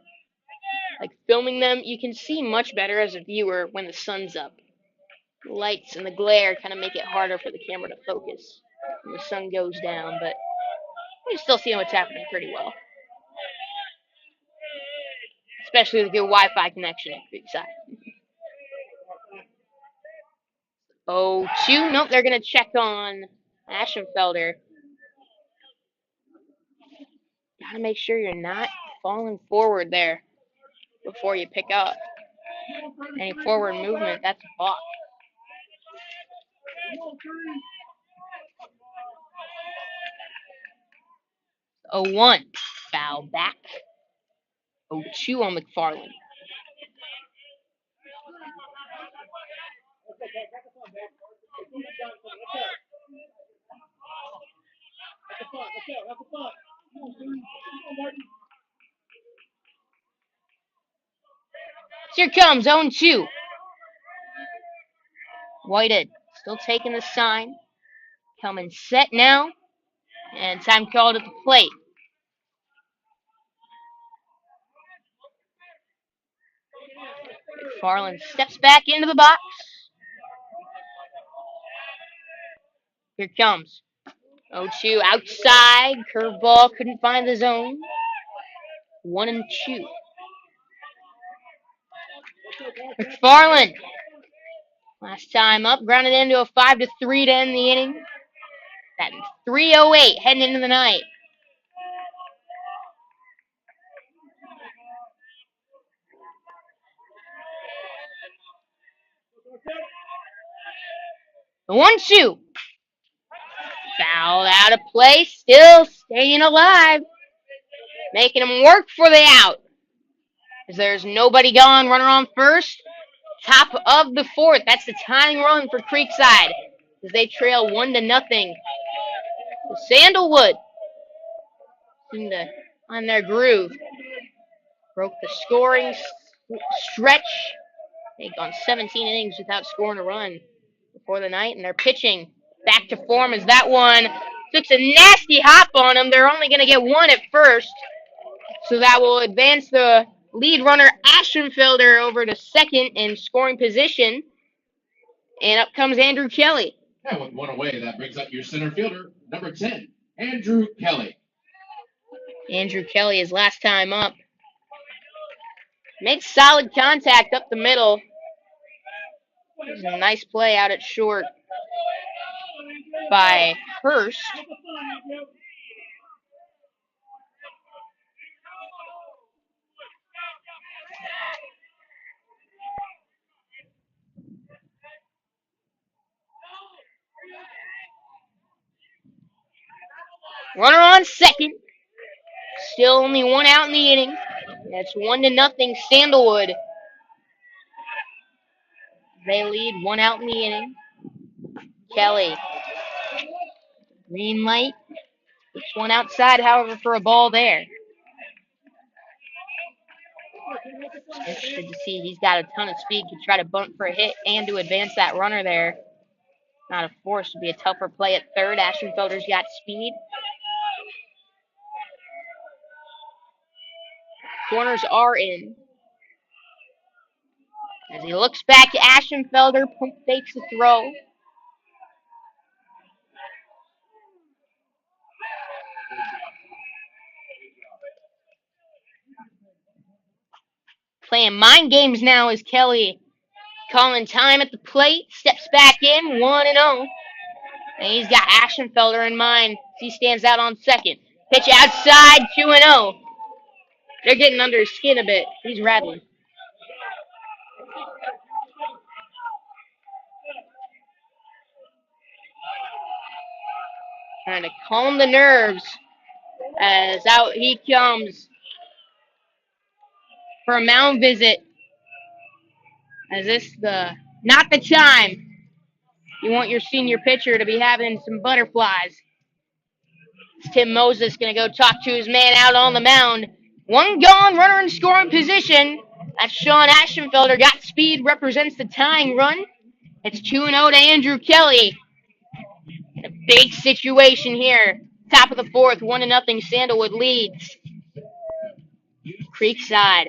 Like filming them, you can see much better as a viewer when the sun's up. The lights and the glare kind of make it harder for the camera to focus when the sun goes down, but you still see what's happening pretty well. Especially with a good Wi-Fi connection at Creekside. 0-2. Nope, they're going to check on Ashenfelder. Gotta make sure you're not falling forward there before you pick up. Any forward movement, that's a balk. 0-1. Foul back. 0-2 on McFarland. Here comes 0-2. Whitehead still taking the sign. Coming set now. And time called at the plate. McFarland steps back into the box. Here comes 0-2 outside. Curveball couldn't find the zone. 1-2. McFarland. Last time up, grounded into a 5-3 to end the inning. That 3:08 heading into the night. The 1-2. Foul out of play, still staying alive. Making him work for the out. As there's nobody gone, runner on first. Top of the 4th. That's the tying run for Creekside as they trail 1-0. Sandalwood on their groove. Broke the scoring stretch. They've gone 17 innings without scoring a run before the night, and they're pitching back to form as that one took a nasty hop on them. They're only going to get one at first, so that will advance the lead runner Ashenfelder over to second in scoring position, and up comes Andrew Kelly. And with one away, that brings up your center fielder, number 10, Andrew Kelly. Andrew Kelly is last time up. Makes solid contact up the middle. A nice play out at short by Hurst. Runner on second. Still only one out in the inning. That's 1-0 Sandalwood. They lead one out in the inning. Kelly. Green light. It's one outside, however, for a ball there. Interested to see. He's got a ton of speed to try to bunt for a hit and to advance that runner there. Not a force. Would be a tougher play at third. Ashenfelder's got speed. Corners are in. As he looks back, Ashenfelder pump fakes the throw. Playing mind games now is Kelly. Calling time at the plate. Steps back in, 1-0. And he's got Ashenfelder in mind. He stands out on second. Pitch outside, 2-0. They're getting under his skin a bit. He's rattling. Trying to calm the nerves as out he comes for a mound visit. As this not the time you want your senior pitcher to be having some butterflies. It's Tim Moses going to go talk to his man out on the mound. One gone, runner in scoring position. That's Sean Ashenfelder. Got speed, represents the tying run. It's 2-0 to Andrew Kelly. A big situation here. Top of the fourth, 1-0 Sandalwood leads. Creekside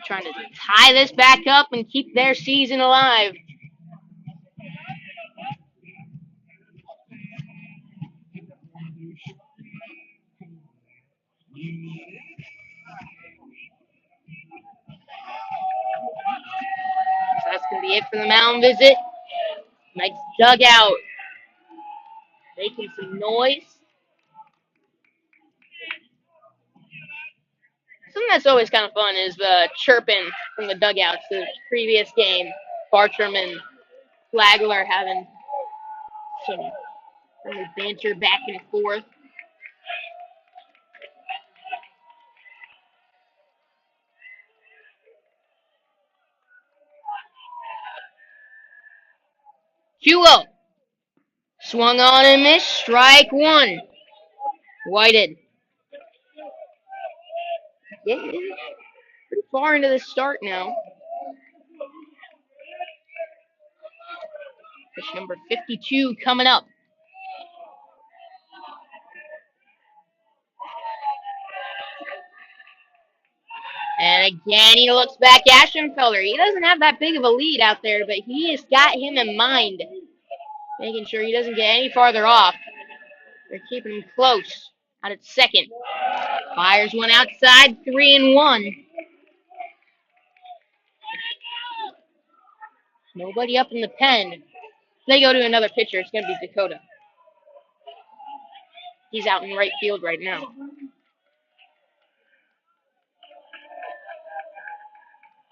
trying to tie this back up and keep their season alive. So that's going to be it for the mound visit. Nice dugout. Making some noise. Something that's always kind of fun is the chirping from the dugouts. The previous game, Bartram and Flagler having some friendly banter back and forth. Hugo. Swung on and missed. Strike one. Whited. Getting pretty far into the start now. Pitch number 52 coming up. And again, he looks back at Ashenfelder. He doesn't have that big of a lead out there, but he has got him in mind. Making sure he doesn't get any farther off. They're keeping him close. Out at second. Fires one outside, 3-1. Nobody up in the pen. If they go to another pitcher, it's going to be Dakota. He's out in right field right now.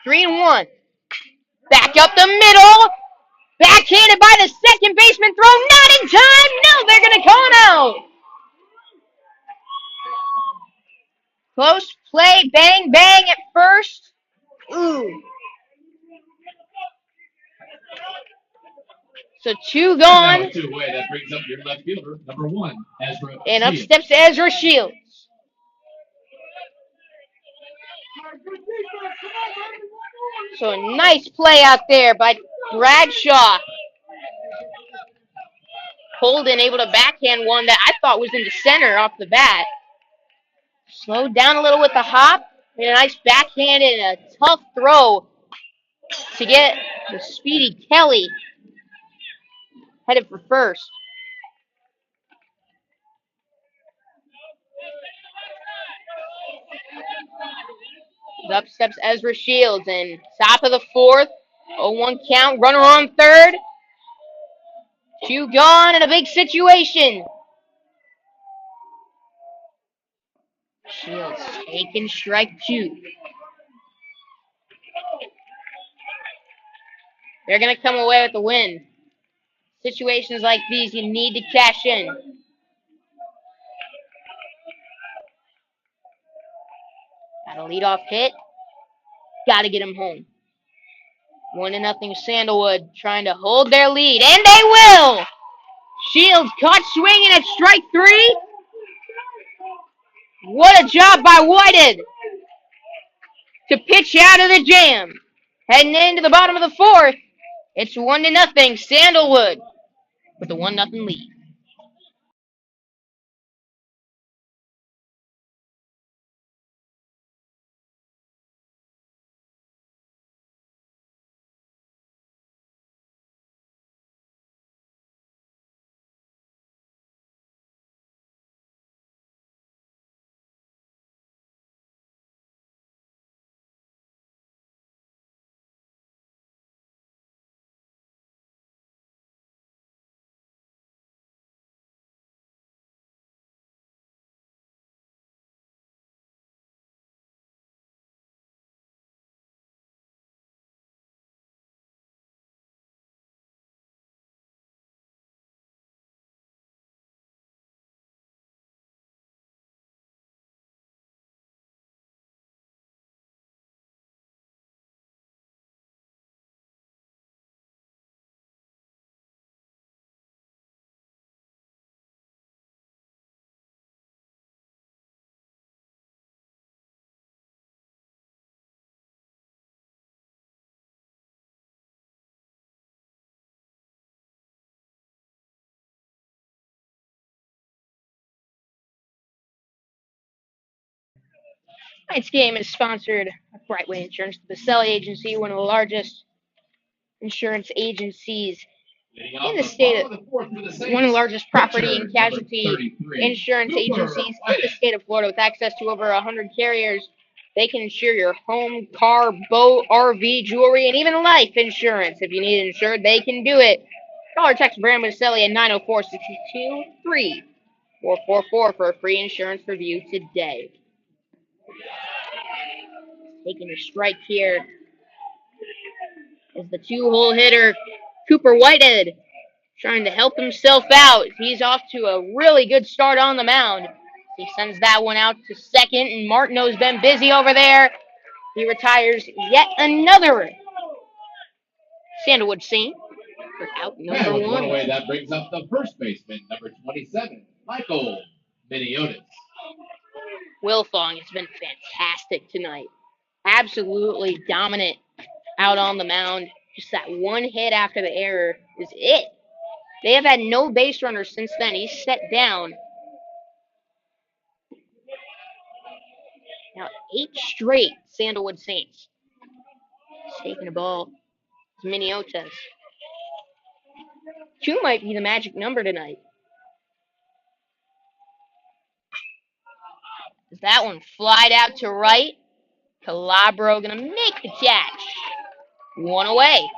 Three and one. Back up the middle. Backhanded by the second baseman. Throw not in time. No, they're going to call him out. Close play. Bang, bang at first. Ooh. So 2 And now gone. with 2 away, that brings up your left fielder, number 1, Ezra And up Shields. steps Ezra Shields. So a nice play out there by Bradshaw. Holden able to backhand one that I thought was in the center off the bat. Slowed down a little with the hop. And a nice backhand and a tough throw to get the speedy Kelly headed for first. Up steps Ezra Shields, and top of the 4th, 0-1 count, runner on third. 2 gone in a big situation. Shields taking strike 2. They're going to come away with the win. Situations like these, you need to cash in. Got a leadoff hit. Got to get him home. 1-0 Sandalwood trying to hold their lead, and they will! Shields caught swinging at strike 3. What a job by Whitehead to pitch out of the jam. Heading into the bottom of the 4th, it's 1-0 Sandalwood with a 1-0 lead. Tonight's game is sponsored by Brightway Insurance, the Baselli Agency, one of the largest insurance agencies in the state of, one of the largest property and casualty insurance agencies in the state of Florida with access to over 100 carriers. They can insure your home, car, boat, RV, jewelry, and even life insurance. If you need it insured, they can do it. Call or text Brandon Baselli at 904-622-3444 for a free insurance review today. Taking a strike here is the 2-hole hitter, Cooper Whitehead, trying to help himself out. He's off to a really good start on the mound. He sends that one out to second, and Martineau's been busy over there. He retires yet another Sandalwood Saint for out number 1. Away, that brings up the first baseman, number 27, Michael Miniotis. Wilfong has been fantastic tonight. Absolutely dominant out on the mound. Just that one hit after the error is it. They have had no base runners since then. He's set down. Now 8 straight Sandalwood Saints. He's taking the ball. It's Miniotis. 2 might be the magic number tonight. As that one flied out to right. Calabro gonna make the catch. 1 away.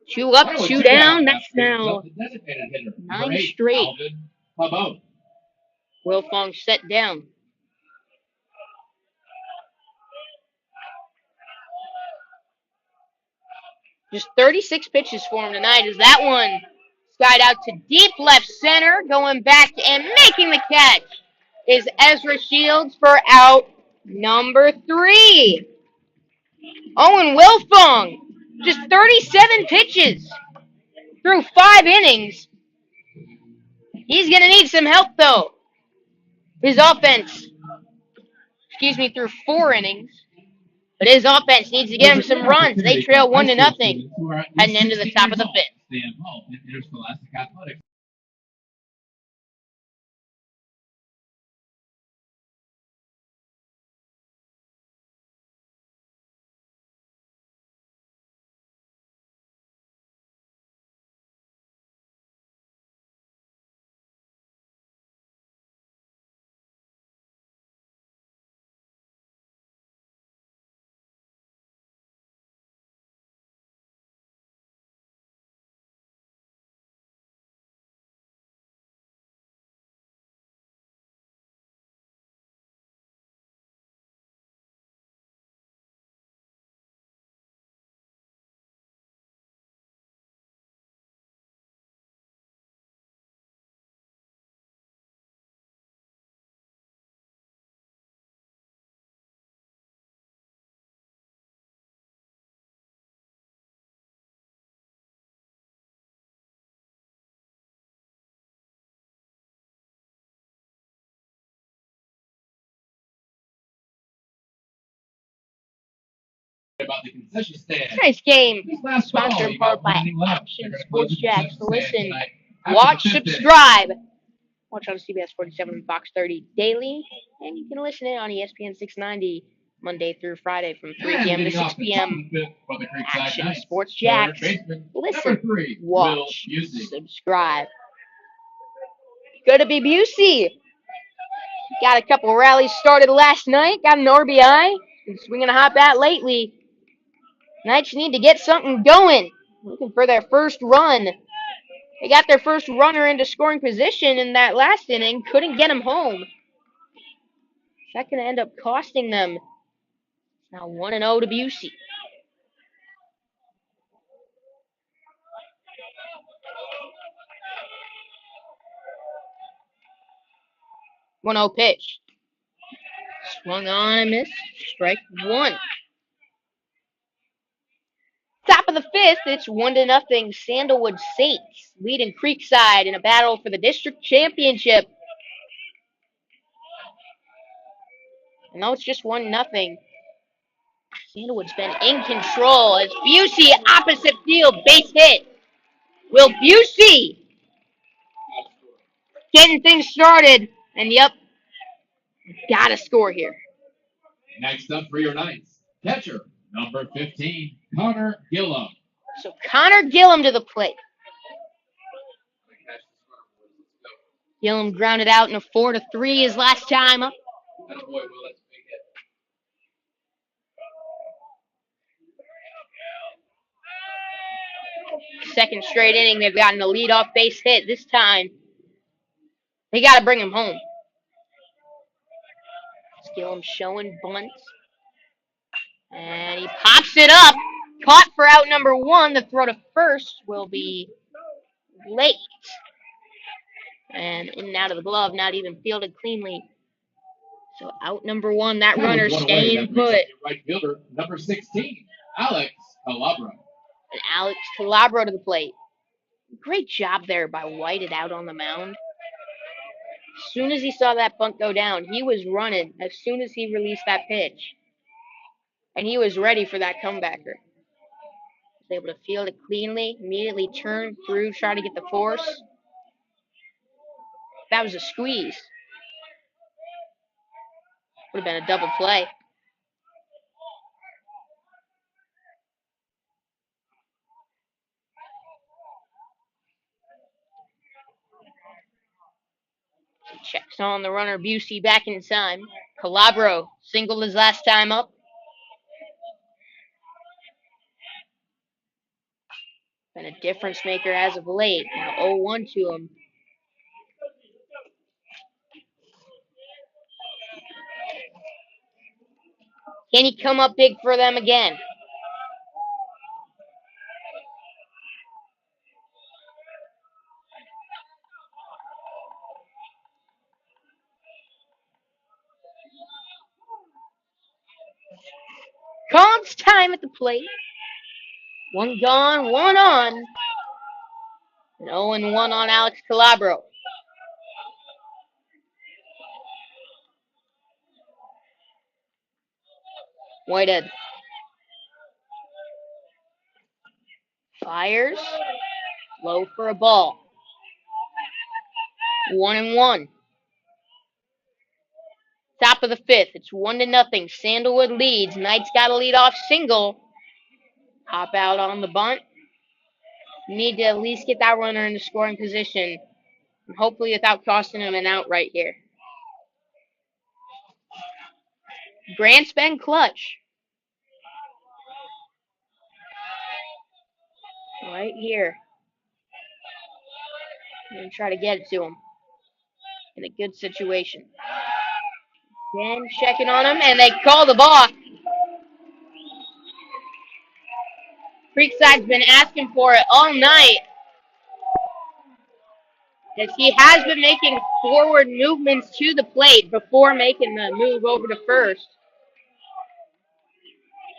Two up, 2 down. That's now 9 straight. Wilfong set down. Just 36 pitches for him tonight. As that one skied out to deep left center, going back and making the catch is Ezra Shields for out number 3. Owen Wilfong, just 37 pitches through 5 innings. He's going to need some help, though. His offense, through 4 innings. But his offense needs to get him some runs. They trail 1-0, heading into the top of the 5th. Stay involved in interscholastic athletics. About the concession stand. Nice game. Last Sponsored in ball, part by winning left. Action They're gonna Sports close the Jacks. concession stand Listen, tonight after watch, the 5th inning. subscribe. Watch on CBS 47 and Fox 30 daily. And you can listen in on ESPN 690 Monday through Friday from 3 And p.m. to leading 6 off the top of p.m. the 5th for the Creekside Action Knights, Sports third Jacks. baseman, Listen, number 3, Will watch, Busey. subscribe. Good to be Busey. Got a couple rallies started last night. Got an RBI. Been swinging a hot bat lately. Knights need to get something going. Looking for their first run. They got their first runner into scoring position in that last inning. Couldn't get him home. Is that going to end up costing them? It's now 1-0 to Busey. One 0 pitch. Swung on and missed. Strike 1. Top of the 5th, it's 1-0. Sandalwood Saints leading Creekside in a battle for the district championship. And now it's just 1-0. Sandalwood's been in control as Busey opposite field base hit. Will Busey getting things started? And yep, gotta score here. Next up for your Knights, catcher, number 15, Connor Gillum. So Connor Gillum to the plate. Gillum grounded out in a 4-3 his last time up. Second straight inning, they've gotten a leadoff base hit. This time, they got to bring him home. Gillum showing bunts. And he pops it up. Caught for out number 1. The throw to first will be late. And in and out of the glove, not even fielded cleanly. So out number 1, that runner staying put. Right fielder, number 16, Alex Calabro. And Alex Calabro to the plate. Great job there by Whited out on the mound. As soon as he saw that bunt go down, he was running as soon as he released that pitch. And he was ready for that comebacker. Was able to field it cleanly, immediately turn through, try to get the force. That was a squeeze. Would have been a double play. Checks on the runner, Busey back in time. Calabro singled his last time up. Been a difference maker as of late. Now 0-1 to him. Can he come up big for them again? Cobb's time at the plate. One gone, one on. An 0-1 on Alex Calabro. Whitehead. Fires. Low for a ball. 1-1. Top of the fifth. It's 1-0. Sandalwood leads. Knight's got a lead-off single. Hop out on the bunt. Need to at least get that runner in the scoring position. And hopefully without costing him an out right here. Grant's been clutch. Right here. I'm going to try to get it to him. In a good situation. Then checking on him, and they call the ball. Creekside's been asking for it all night. As he has been making forward movements to the plate before making the move over to first.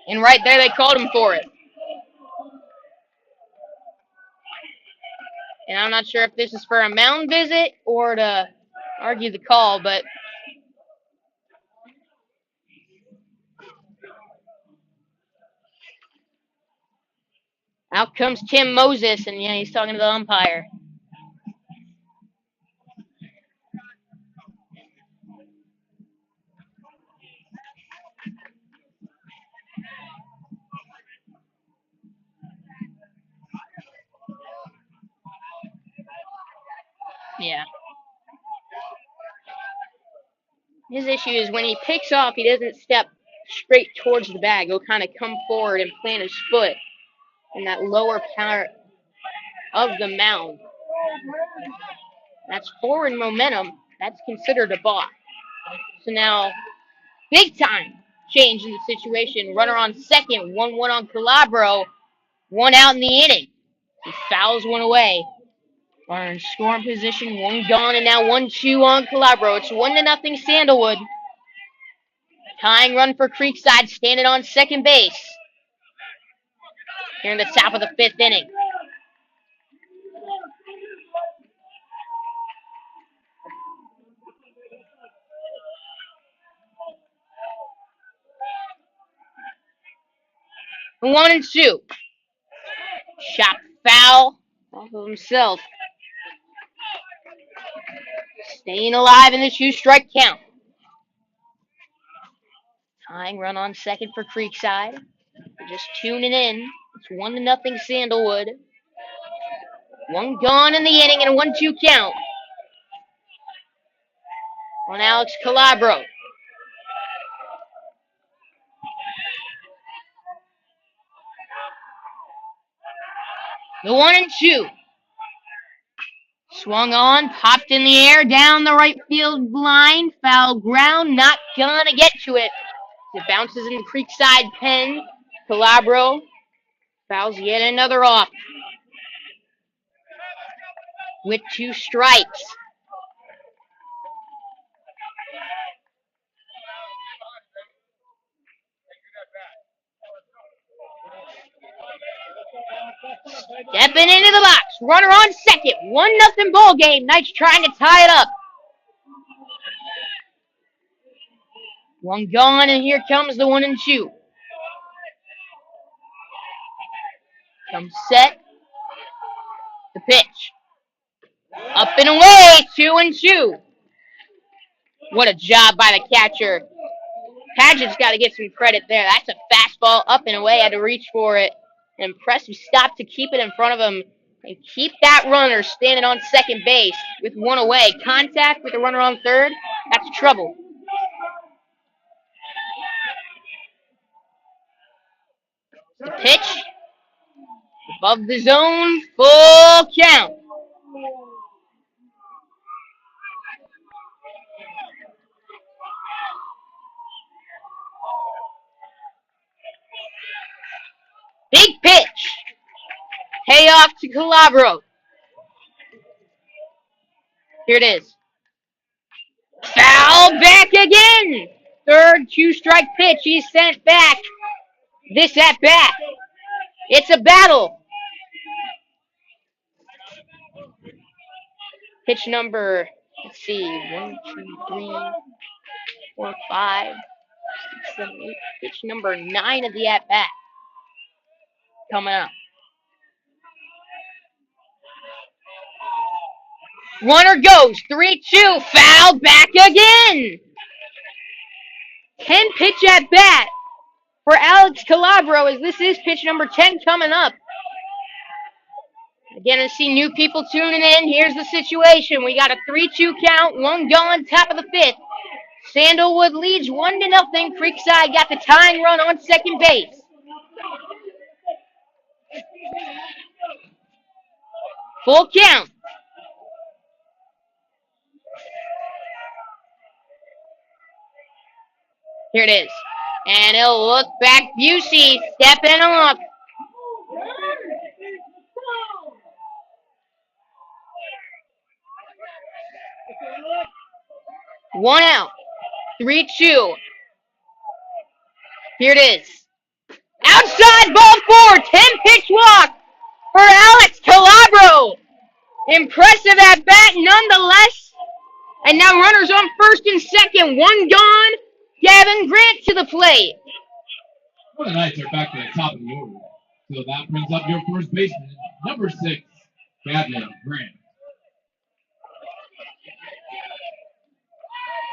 And right there, they called him for it. And I'm not sure if this is for a mound visit or to argue the call, but out comes Tim Moses, and yeah, he's talking to the umpire. Yeah. His issue is when he picks off, he doesn't step straight towards the bag. He'll kind of come forward and plant his foot in that lower part of the mound. That's forward momentum. That's considered a balk. So now, big time change in the situation. Runner on second, 1-1 on Calabro. One out in the inning. He fouls one away. Runner in scoring position, one gone, and now 1-2 on Calabro. It's 1-0 Sandalwood. Tying run for Creekside, standing on second base. Here in the top of the fifth inning. And 1-2. Shot foul off of himself. Staying alive in the 2-strike count. Tying run on second for Creekside. They're just tuning in. It's 1-0 Sandalwood. One gone in the inning and a 1-2 count on Alex Calabro. The 1-2. Swung on, popped in the air, down the right field line. Foul ground, not gonna get to it. It bounces in the Creekside pen. Calabro fouls yet another off. With 2 strikes. Stepping into the box. Runner on second. 1-0 ball game. Knights trying to tie it up. One gone, and here comes the 1-2. Comes set. The pitch. Up and away. 2-2. What a job by the catcher. Paget's got to get some credit there. That's a fastball up and away. Had to reach for it. An impressive stop to keep it in front of him and keep that runner standing on second base with one away. Contact with the runner on third. That's trouble. The pitch. Above the zone. Full count. Big pitch. Payoff to Calabro. Here it is. Foul back again. Third 2-strike pitch. He's sent back. this at bat. It's a battle. Pitch number, let's see, 1, 2, 3, 4, 5, 6, 7, 8. Pitch number 9 of the at bat coming up. Runner goes 3-2, foul, back again. 10 pitch at bat for Alex Calabro as this is pitch number 10 coming up. Again, I see new people tuning in. Here's the situation. We got a 3-2 count, one gone, top of the fifth. Sandalwood leads 1-0. Creekside got the tying run on second base. Full count. Here it is. And he'll look back. Busey stepping off. One out. 3-2. Here it is. Outside ball four. 10-pitch walk for Alex Calabro. Impressive at bat nonetheless. And now runners on first and second. One gone. Gavin Grant to the plate. Well, the Knights are back to the top of the order. So that brings up your first baseman, number 6, Gavin Grant.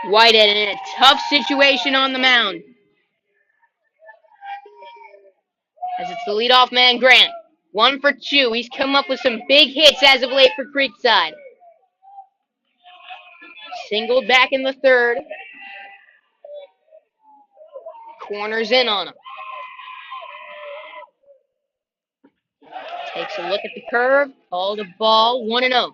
Whitehead in a tough situation on the mound. As it's the leadoff man, Grant. 1 for 2. He's come up with some big hits as of late for Creekside. Singled back in the third. Corners in on him. Takes a look at the curve. Called a ball. 1-0.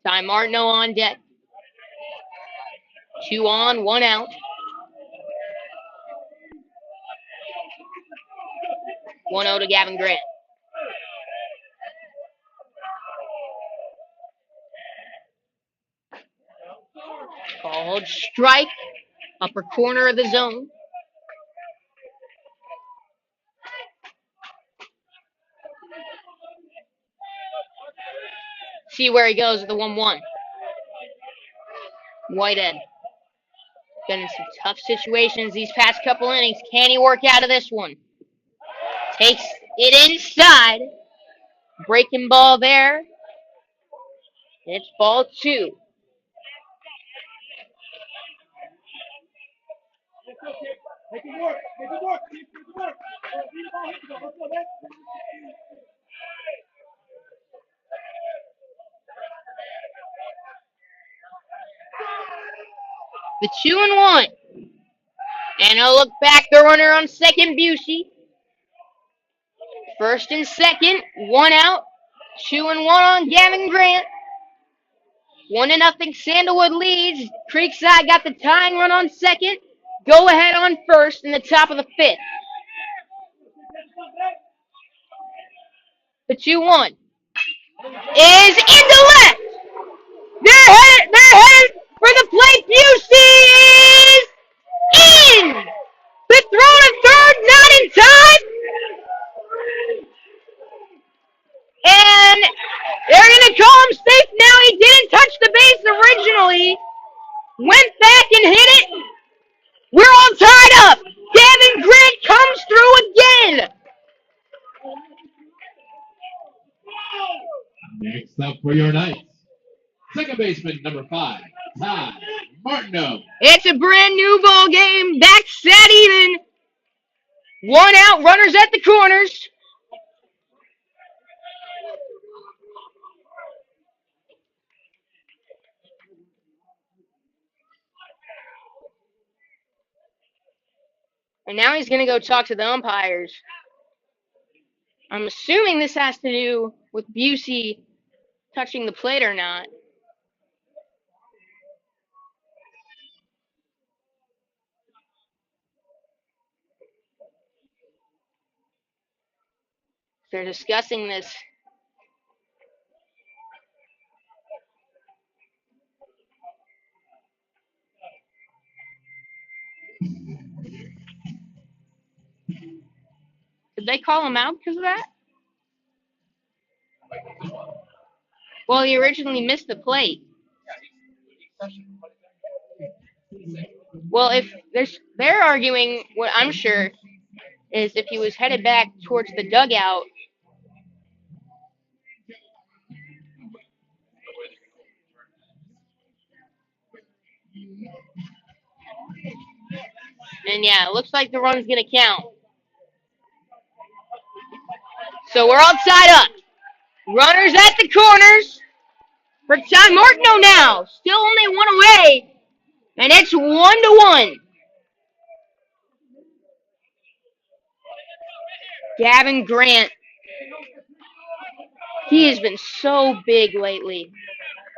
Ty Martineau on deck. 2 on, 1 out. 1-0 to Gavin Grant. Called strike. Upper corner of the zone. See where he goes with the 1-1. Whitehead. Been in some tough situations these past couple innings. Can he work out of this one? Takes it inside. Breaking ball there. It's ball 2. The 2-1. And he'll look back. The runner on second, Busey. First and second. 1 out. 2-1 on Gavin Grant. 1-0. Sandalwood leads. Creekside got the tying run on second. Go ahead on first in the top of the fifth. The 2-1 is into left. They're headed for the plate. Busey is in. The throw to third, not in time. And they're going to call him safe now. He didn't touch the base originally. Went back and hit it. We're all tied up. Gavin Grant comes through again. Next up for your Knights, second baseman, number 5, Ty Martineau. It's a brand new ball game. Back set even. 1 out. Runners at the corners. And now he's going to go talk to the umpires. I'm assuming this has to do with Busey touching the plate or not. They're discussing this. Did they call him out because of that? Well, he originally missed the plate. Well, if they're arguing, what I'm sure is if he was headed back towards the dugout, and yeah, it looks like the run's gonna count. So we're all tied up. Runners at the corners for Ty Martineau now. Still only one away, and it's 1-1. Gavin Grant. He has been so big lately.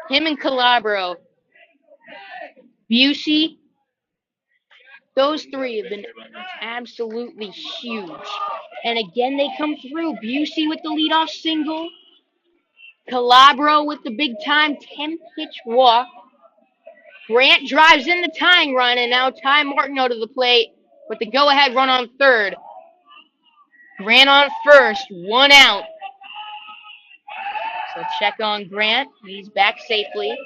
Him and Calabro. Busey. Those three have been absolutely huge. And again, they come through. Busey with the leadoff single. Calabro with the big time 10-pitch walk. Grant drives in the tying run, and now Ty Martineau to the plate with the go-ahead run on third. Grant on first, 1 out. So check on Grant. He's back safely.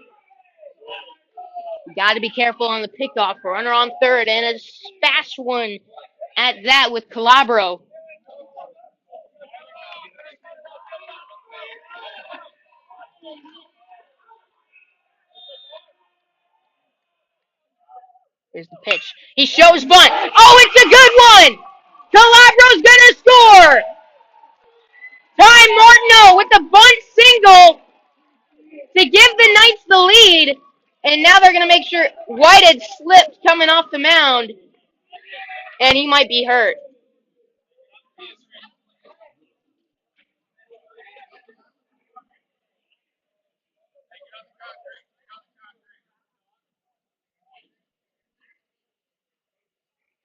Got to be careful on the pickoff. Runner on third, and a fast one at that with Calabro. Here's the pitch. He shows bunt. Oh, it's a good one! Calabro's gonna score! Ty Martineau with the bunt single to give the Knights the lead. And now they're gonna make sure White had slipped coming off the mound, and he might be hurt.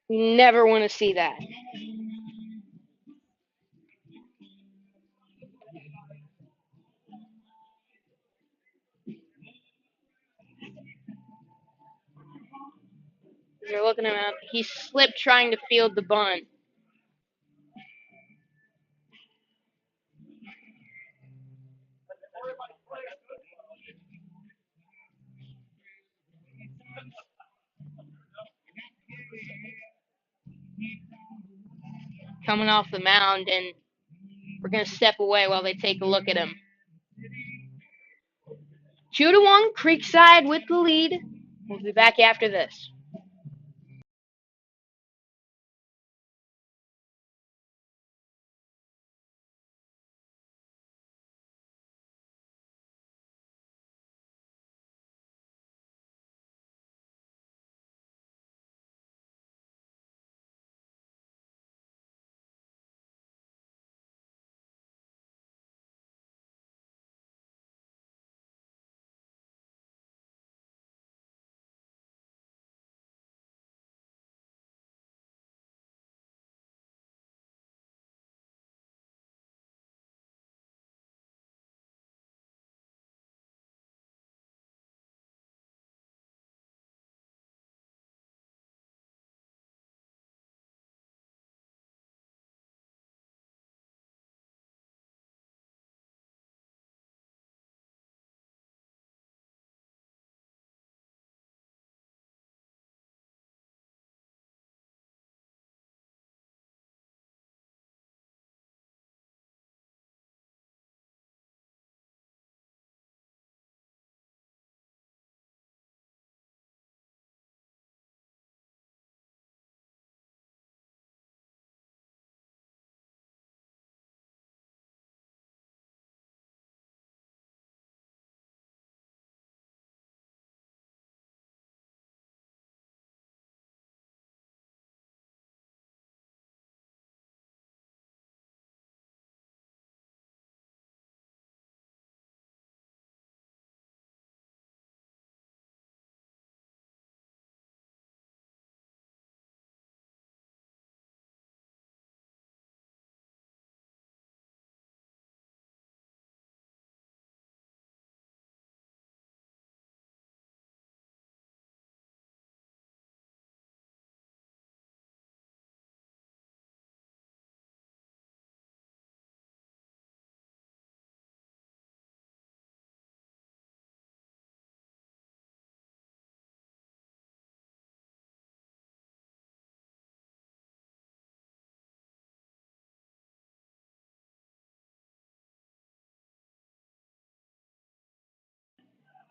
You never want to see that. You're looking at him. He slipped trying to field the bunt. Coming off the mound, and we're going to step away while they take a look at him. 2-1, Creekside with the lead. We'll be back after this.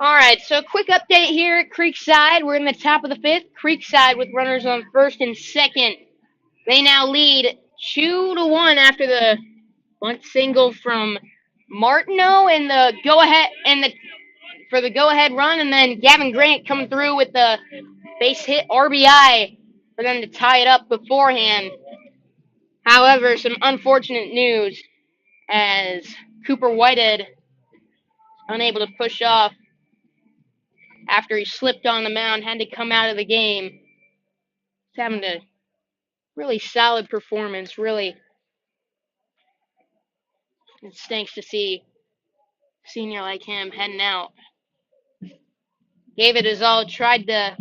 All right, so quick update here at Creekside. We're in the top of the fifth. Creekside with runners on first and second. They now lead 2-1 after the bunt single from Martineau and the go ahead for the go ahead run, and then Gavin Grant coming through with the base hit RBI for them to tie it up beforehand. However, some unfortunate news as Cooper Whitehead unable to push off after he slipped on the mound, had to come out of the game. He's having a really solid performance. Really, it stinks to see a senior like him heading out. Gave it his all, tried to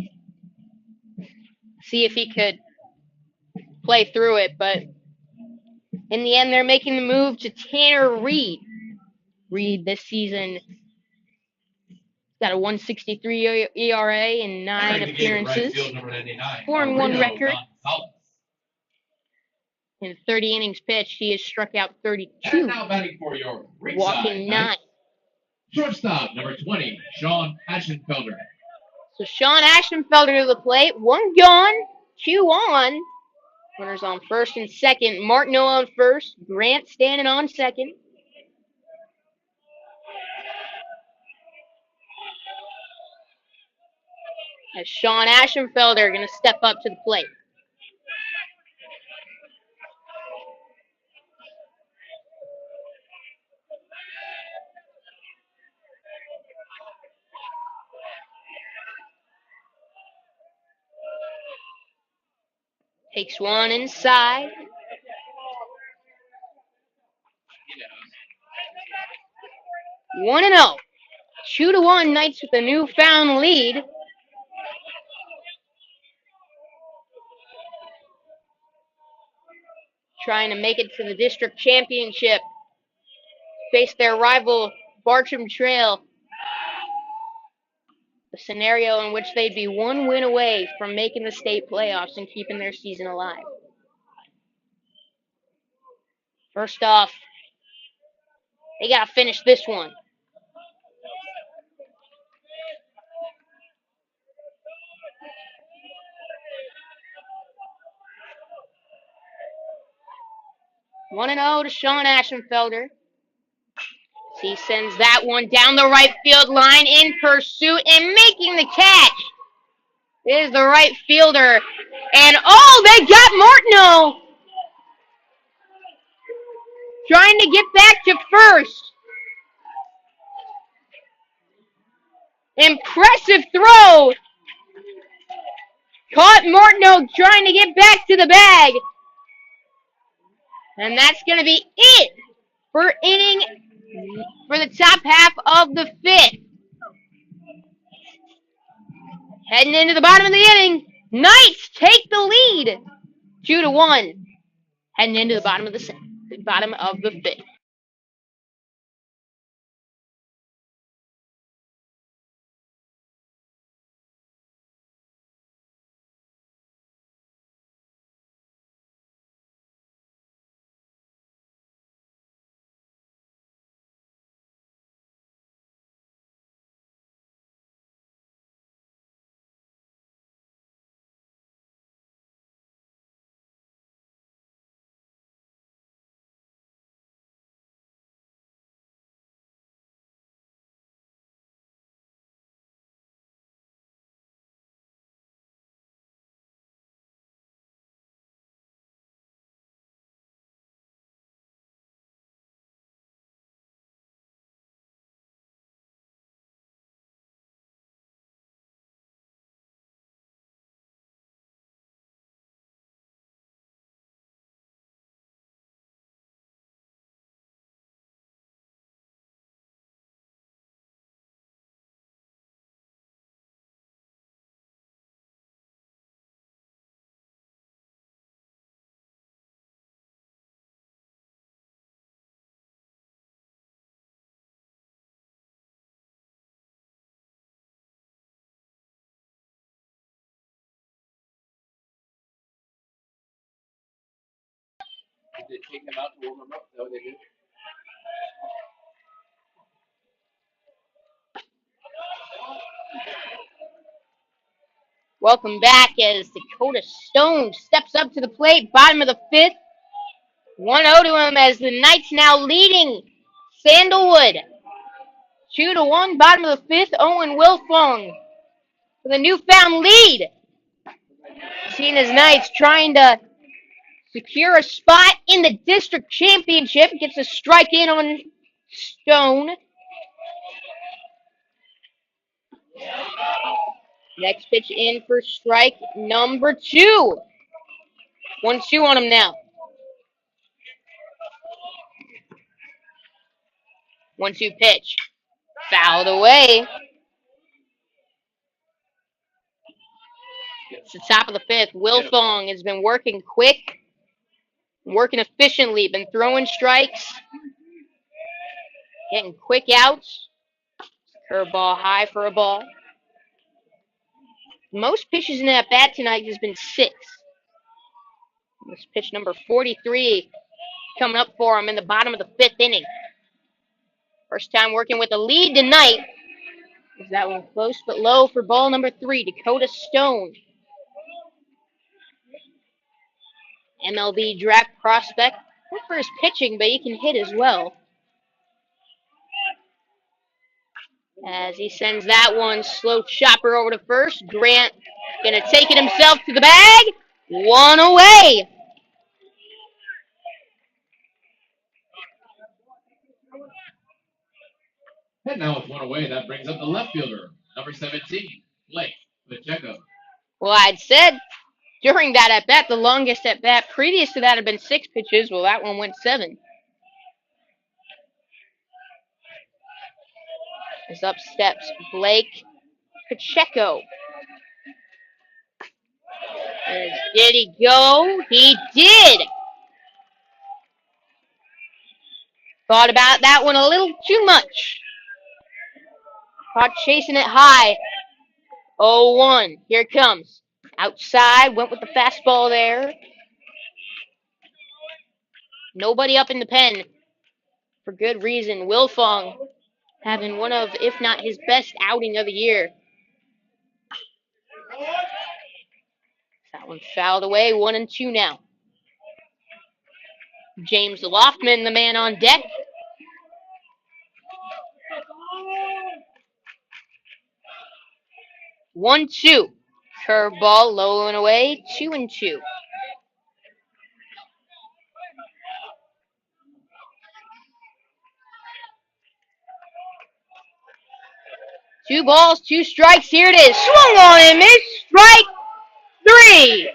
see if he could play through it, but in the end, they're making the move to Tanner Reed. Reed this season got a 1.63 ERA in 9 appearances, 4-1 record. In 30 innings pitched, he has struck out 32, now batting for your walking 9. Shortstop, number 20, Sean Aschenfelder. So Sean Aschenfelder to the plate. 1 gone, 2 on. Runners on first and second. Martineau on first. Grant standing on second. As Sean Aschenfelder going to step up to the plate. Takes one inside. One and 0. 2-1 Knights with a newfound lead. Trying to make it to the district championship. Face their rival Bartram Trail. A scenario in which they'd be 1 win away from making the state playoffs and keeping their season alive. First off, they got to finish this one. One and 0 to Sean Aschenfelder. He sends that one down the right field line in pursuit and making the catch is the right fielder. And oh, they got Martineau trying to get back to first. Impressive throw. Caught Martineau trying to get back to the bag. And that's going to be it for the top half of the fifth. Heading into the bottom of the inning, Knights take the lead, 2-1. Heading into the bottom of the fifth. Did they take him out to warm him up? No, they did. Welcome back as Dakota Stone steps up to the plate, bottom of the fifth. 1-0 to him as the Knights now leading Sandalwood. 2-1, bottom of the fifth. Owen Wilfong with a newfound lead. Seeing his Knights trying to secure a spot in the district championship. Gets a strike in on Stone. Next pitch in for strike number 2. 1-2 on him now. 1-2 pitch. Fouled away. It's the top of the fifth. Wilfong has been working quick, working efficiently, been throwing strikes, getting quick outs. Curveball high for a ball. Most pitches in that bat tonight has been 6. This pitch number 43 coming up for him in the bottom of the fifth inning. First time working with a lead tonight. Is that one close but low for ball number 3, Dakota Stone. MLB draft prospect. Good for his pitching, but he can hit as well. As he sends that one slow chopper over to first. Grant gonna take it himself to the bag. 1 away. And now with 1 away, that brings up the left fielder, number 17, Blake Pacheco. Well, I'd said during that at bat, the longest at bat previous to that had been 6 pitches. Well, that one went 7. As up steps Blake Pacheco. Did he go? He did. Thought about that one a little too much. Caught chasing it high. 0-1. Here it comes. Outside. Went with the fastball there. Nobody up in the pen. For good reason. Wilfong having one of, if not his best outing of the year. That one fouled away. 1-2 now. James Loftman, the man on deck. One, 2. Curveball low and away. 2-2. Two balls, 2 strikes. Here it is. Swung on and missed. Strike 3.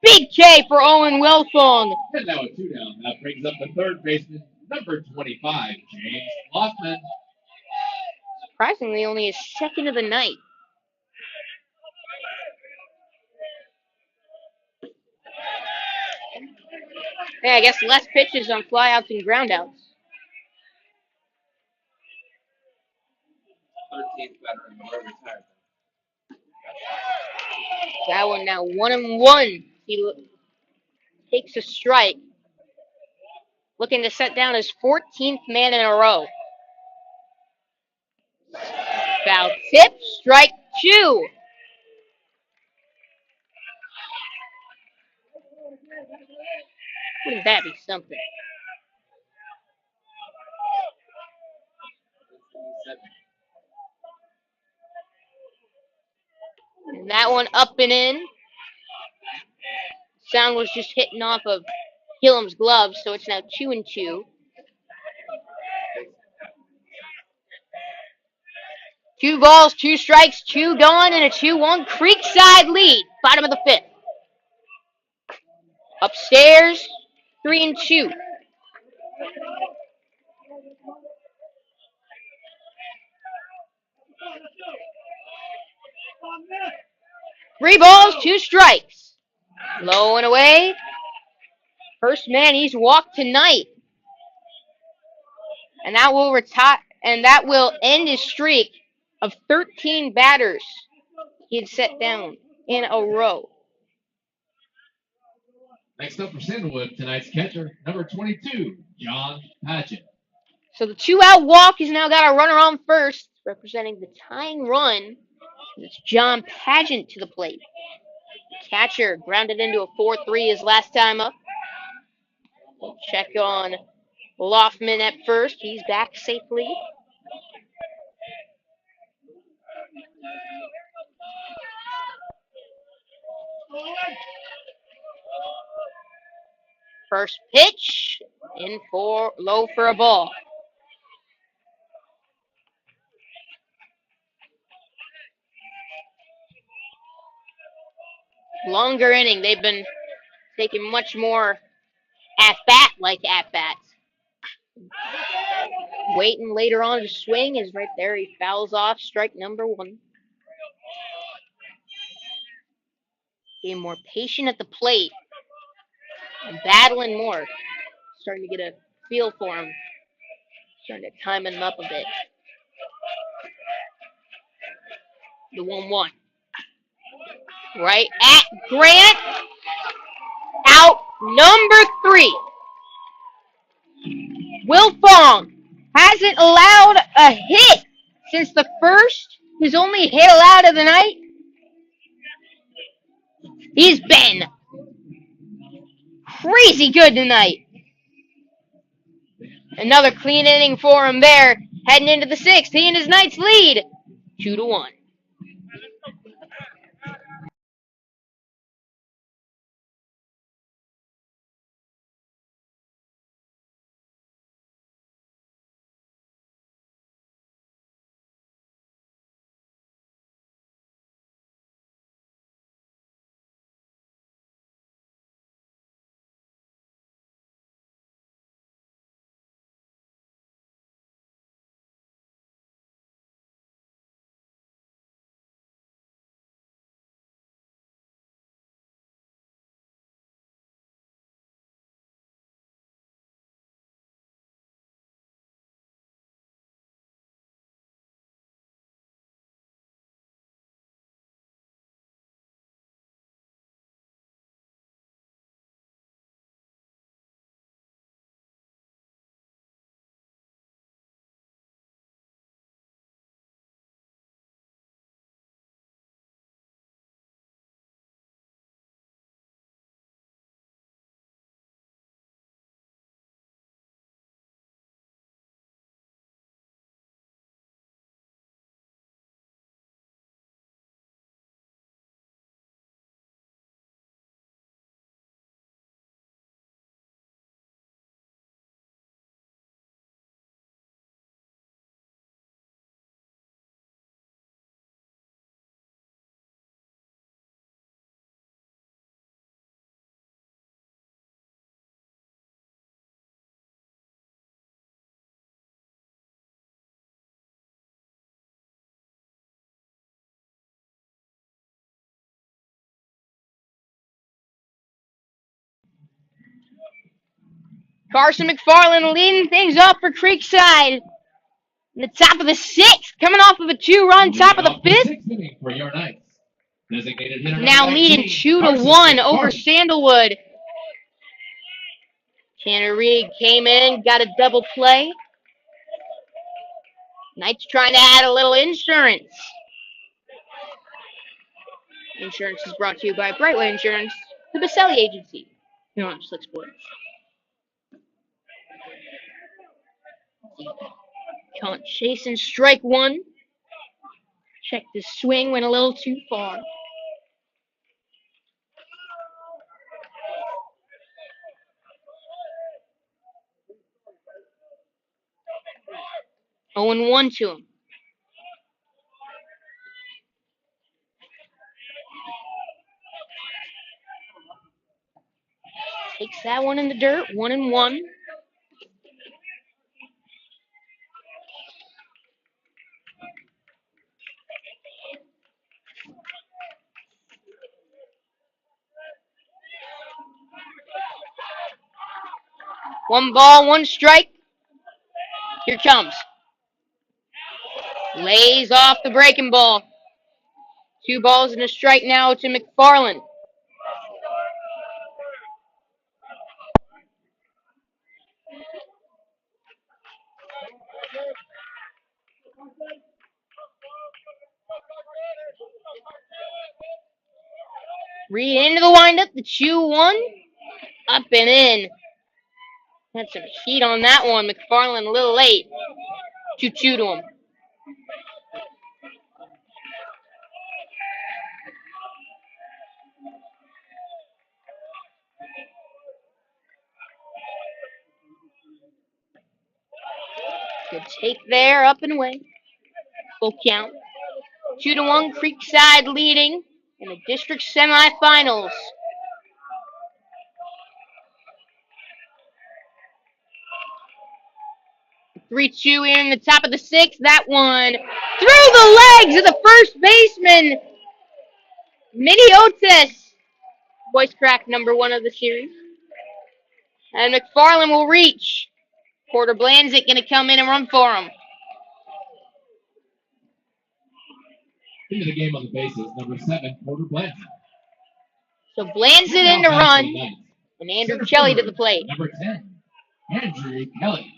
Big K for Owen Wilfong. And now with 2 down, that brings up the third baseman, number 25, James Loftman. Surprisingly, only his second of the night. Yeah, I guess less pitches on flyouts and groundouts. 13th veteran, retired. That one now 1-1. He takes a strike. Looking to set down his 14th man in a row. Foul tip, strike 2. Wouldn't that be something? And that one up and in. Sound was just hitting off of Gillum's glove, so it's now 2-2. 2 balls, 2 strikes, 2 gone, and a 2-1 Creekside lead. Bottom of the fifth. Upstairs, 3-2. Three balls, 2 strikes. Low and away. First man he's walked tonight. And that will retire, and that will end his streak of 13 batters he had set down in a row. Next up for Sandalwood, tonight's catcher, number 22, John Patchett. So the 2-out walk has now got a runner on first, representing the tying run. It's John Pageant to the plate. Catcher grounded into a 4-3 his last time up. We'll check on Loftman at first. He's back safely. First pitch in for low for a ball. Longer inning. They've been taking much more at-bat like at-bats. Waiting later on to swing is right there. He fouls off strike number 1. Being more patient at the plate and battling more. Starting to get a feel for him. Starting to time him up a bit. The 1-1. Right at Grant. Out number 3. Will Fong hasn't allowed a hit since the first. His only hit allowed of the night. He's been crazy good tonight. Another clean inning for him there. Heading into the 6th. He and his Knights lead 2-1. Carson McFarland leading things up for Creekside. In the top of the 6th, coming off of a 2-run top of the 5th. For your Knights. Designated hitter Now leading 2-1 over Sandalwood. Tanner Reed came in, got a double play. Knights trying to add a little insurance. Insurance is brought to you by Brightway Insurance, the Baselli Agency. You don't have slick sports. Count chasing strike 1. Check the swing, went a little too far. Oh, and 1 to him. Takes that one in the dirt. 1-1. One ball, 1 strike. Here comes. Lays off the breaking ball. 2 balls and a strike now to McFarland. Reed into the windup, the 2-1. Up and in. Had some heat on that one. McFarland a little late. 2-2 to him. Good take there, up and away. Full count. 2-1, Creekside leading in the district semifinals. 3-2 in the top of the 6th. That one through the legs of the first baseman, Mini Otis. Voice crack number 1 of the series. And McFarland will reach. Porter Blanzik going to come in and run for him. Into the game on the bases, number 7, Porter Blanzik. So Blanzik in to run, and Andrew Kelly to the plate. Number 10, Andrew Kelly.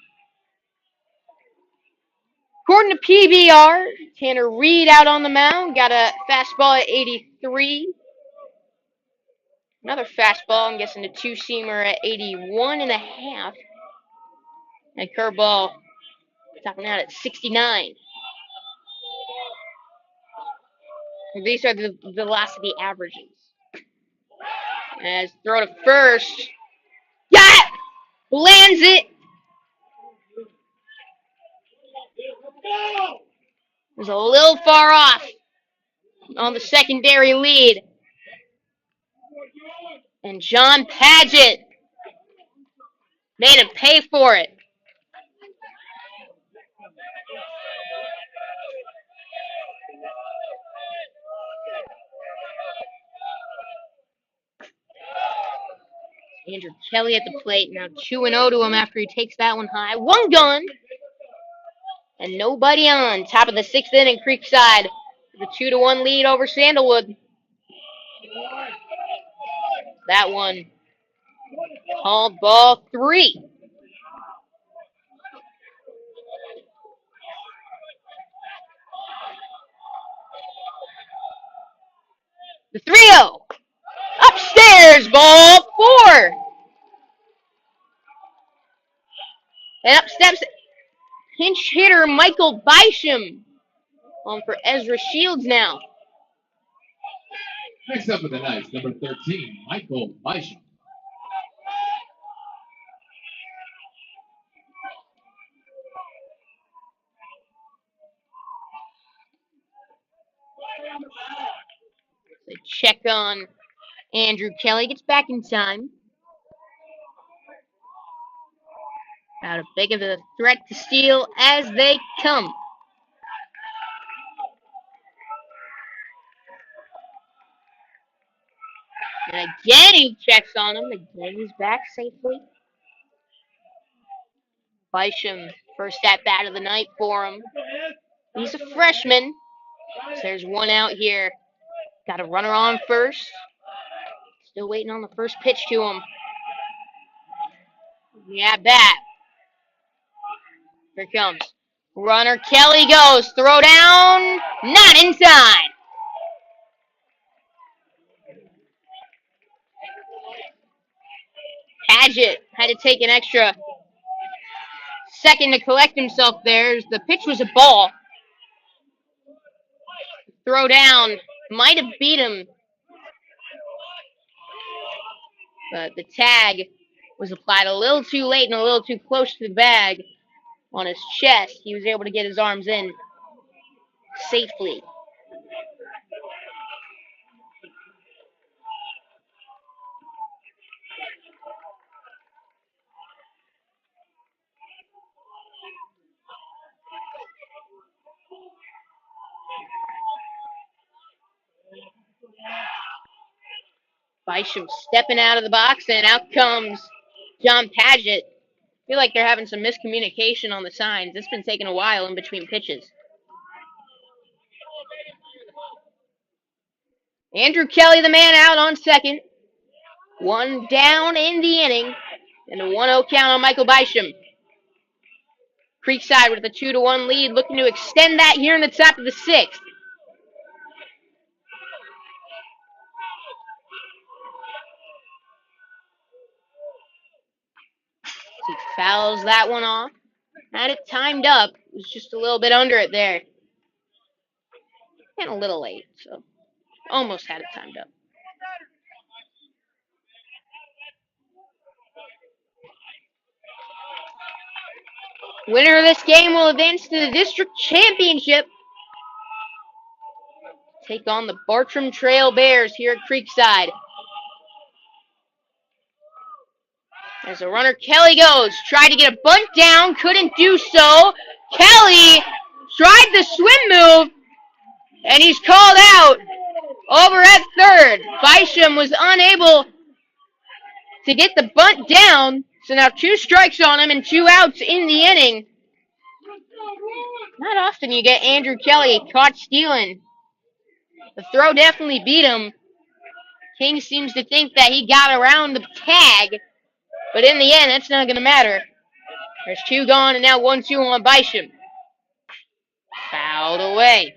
According to PBR, Tanner Reed out on the mound, got a fastball at 83. Another fastball, I'm guessing a 2-seamer at 81 and a half. And curveball topping out at 69. These are the velocity averages. As throw to first. Got it! Lands it. Was a little far off on the secondary lead. And John Padgett made him pay for it. Andrew Kelly at the plate, now 2-0 to him after he takes that one high. 1 gone, and nobody on. Top of the 6th inning, Creekside, the 2-1 lead over Sandalwood. That one called ball 3. The 3-0. Upstairs, ball 4. And up steps pinch hitter Michael Bysham. On for Ezra Shields now. Next up with the Knights, number 13, Michael Bysham. They check on Andrew Kelly. Gets back in time. Out of big of a threat to steal as they come. And again he checks on him. Again he's back safely. Bysham, first at bat of the night for him. He's a freshman. So there's 1 out here. Got a runner on first. Still waiting on the first pitch to him. Yeah, bat. Here comes. Runner Kelly goes. Throw down. Not in time. Padgett had to take an extra second to collect himself there. The pitch was a ball. Throw down. Might have beat him. But the tag was applied a little too late and a little too close to the bag on his chest. He was able to get his arms in safely. Bysham stepping out of the box, and out comes John Padgett. I feel like they're having some miscommunication on the signs. It's been taking a while in between pitches. Andrew Kelly, the man out on second. 1 down in the inning, and a 1-0 count on Michael Bysham. Creekside with a 2-1 lead, looking to extend that here in the top of the 6th. He fouls that one off. Had it timed up. It was just a little bit under it there. And a little late, so almost had it timed up. Winner of this game will advance to the district championship. Take on the Bartram Trail Bears here at Creekside. As the runner Kelly goes, tried to get a bunt down, couldn't do so. Kelly tried the swim move, and he's called out over at third. Bisham was unable to get the bunt down, so now 2 strikes on him and 2 outs in the inning. Not often you get Andrew Kelly caught stealing. The throw definitely beat him. King seems to think that he got around the tag, but in the end, that's not going to matter. There's 2 gone, and now 1-2 on Bisham. Fouled away.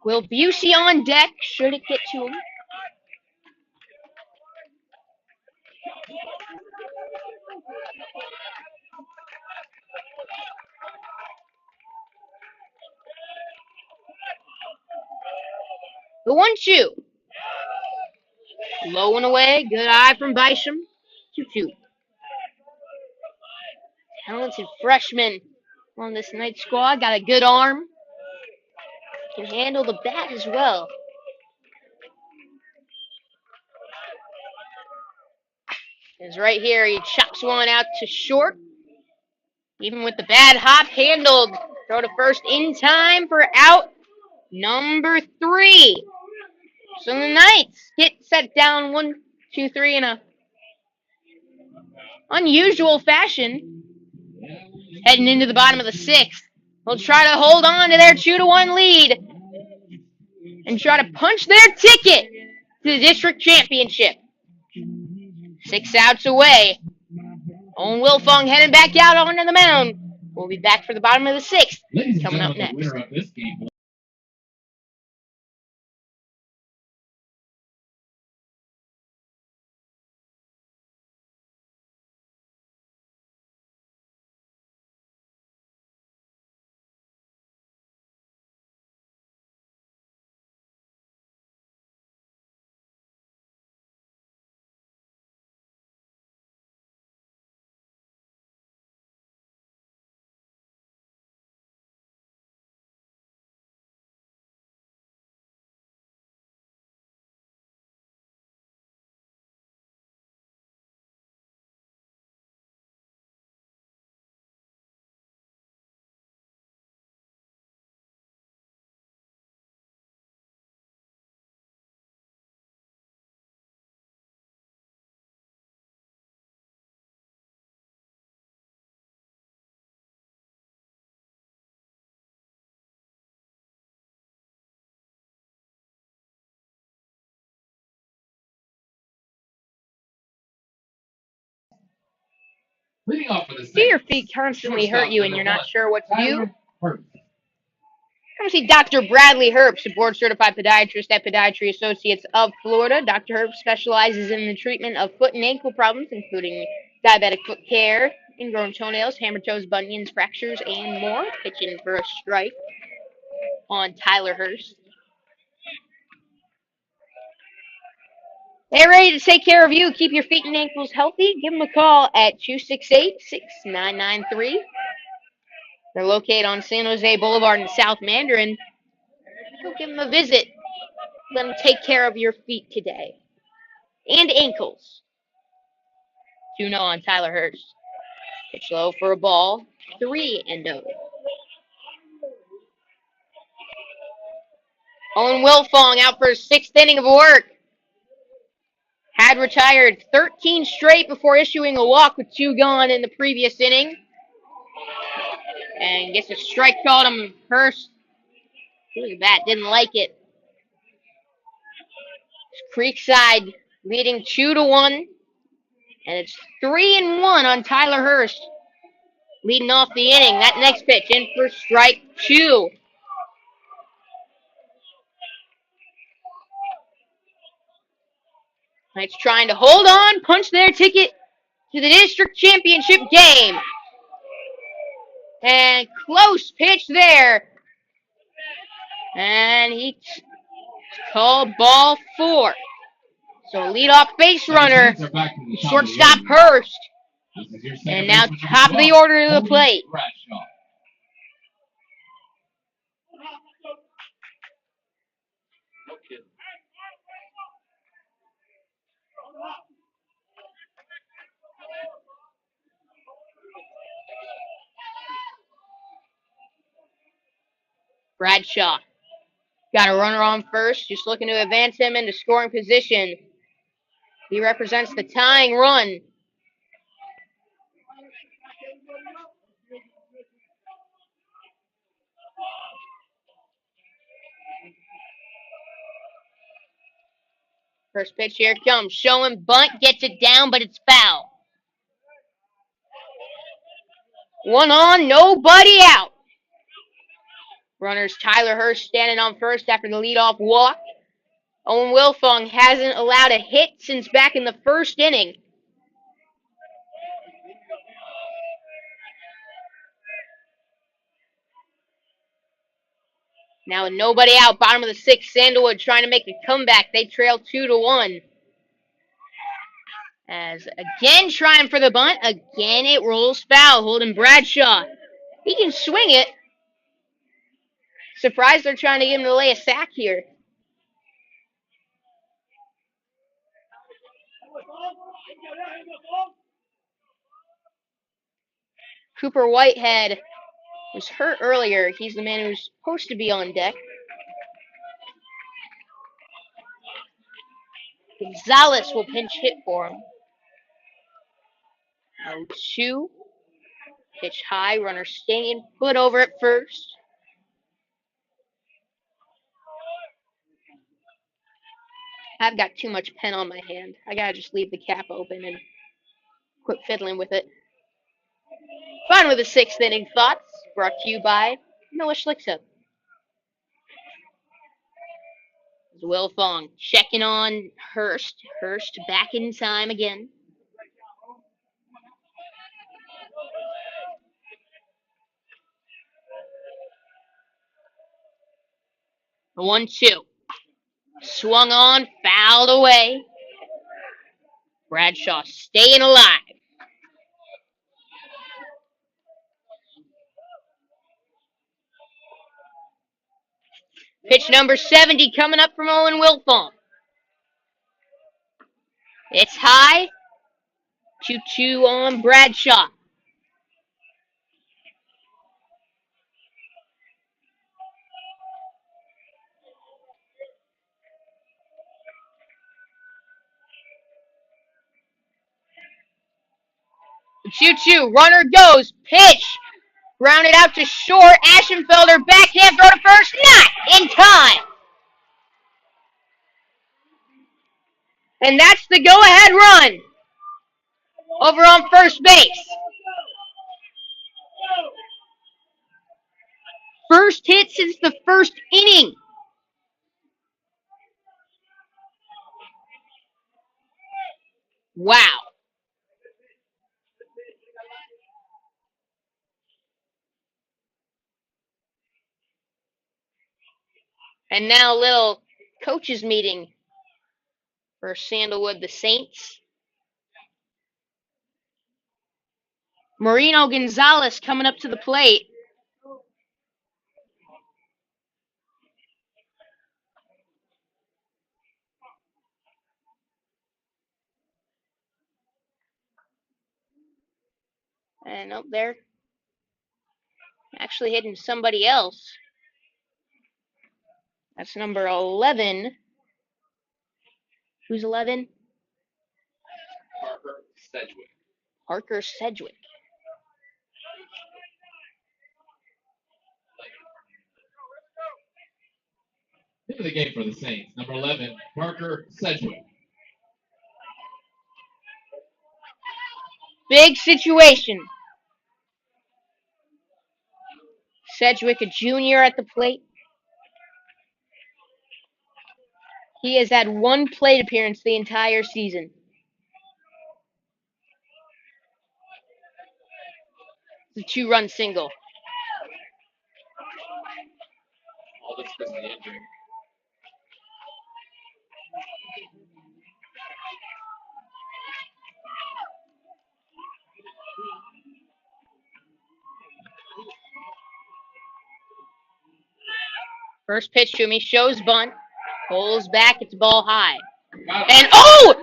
Will Busey on deck? Should it get to him? The 1-2. Low and away. Good eye from Bisham. 2-2. Talented freshman on this night squad. Got a good arm. Can handle the bat as well. Is right here. He chops one out to short. Even with the bad hop handled. Throw to first in time for out number 3. So the Knights get set down 1-2-3 in a unusual fashion. Heading into the bottom of the 6th. They'll try to hold on to their 2-1 lead and try to punch their ticket to the district championship. 6 outs away. Owen Wilfong heading back out onto the mound. We'll be back for the bottom of the 6th coming up next. The winner of this game. Leading off with Do your feet constantly hurt you and you're not sure what to do? Come see Dr. Bradley Herbst, a board-certified podiatrist at Podiatry Associates of Florida. Dr. Herbst specializes in the treatment of foot and ankle problems, including diabetic foot care, ingrown toenails, hammer toes, bunions, fractures, and more. Pitching for a strike on Tyler Hurst. They're ready to take care of you. Keep your feet and ankles healthy. Give them a call at 268-6993. They're located on San Jose Boulevard in South Mandarin. Go give them a visit. Let them take care of your feet today. And ankles. 2-0 on Tyler Hurst. Pitch low for a ball. 3-0. Owen Wilfong out for his 6th inning of work. Had retired 13 straight before issuing a walk with 2 gone in the previous inning. And gets a strike called him. Hurst. The bat didn't like it. Creekside leading 2-1 And it's 3-1 on Tyler Hurst, leading off the inning. That next pitch in for strike 2. Knights trying to hold on, punch their ticket to the district championship game. And close pitch there. And he called ball 4. So leadoff base runner, shortstop Hurst. And now top of the order to the plate. Bradshaw got a runner on first, just looking to advance him into scoring position. He represents the tying run. First pitch, here it comes. Showing bunt, gets it down, but it's foul. 1 on, nobody out. Runners Tyler Hurst standing on first after the leadoff walk. Owen Wilfong hasn't allowed a hit since back in the first inning. Now with nobody out, bottom of the 6th, Sandalwood trying to make a comeback. They trail 2-1. As again trying for the bunt, again it rolls foul. Holden Bradshaw, he can swing it. Surprised they're trying to get him to lay a sack here. Cooper Whitehead was hurt earlier. He's the man who's supposed to be on deck. Gonzalez will pinch hit for him. 0-2. Pitch high, runner staying foot over at first. I've got too much pen on my hand. I gotta just leave the cap open and quit fiddling with it. Fun with the 6th inning thoughts, brought to you by Noah Schlicksup. Wilfong checking on Hurst. Hurst back in time again. The 1-2. Swung on, fouled away. Bradshaw staying alive. Pitch number 70 coming up from Owen Wilfong. It's high. 2-2 on Bradshaw. The 2-2. Runner goes. Pitch. Grounded out to short. Aschenfelder backhand throw to first. Not in time. And that's the go-ahead run over on first base. First hit since the first inning. Wow. And now a little coaches meeting for Sandalwood, the Saints. Marino Gonzalez coming up to the plate. And up there, actually hitting somebody else. That's number 11. Who's 11? Parker Sedgwick. Parker Sedgwick. Into the game for the Saints. Number 11, Parker Sedgwick. Big situation. Sedgwick, a junior at the plate. He has had one plate appearance the entire season. It's a 2-run single. All this because of the injury. First pitch to him, he shows bunt, pulls back, it's ball high. Got And oh!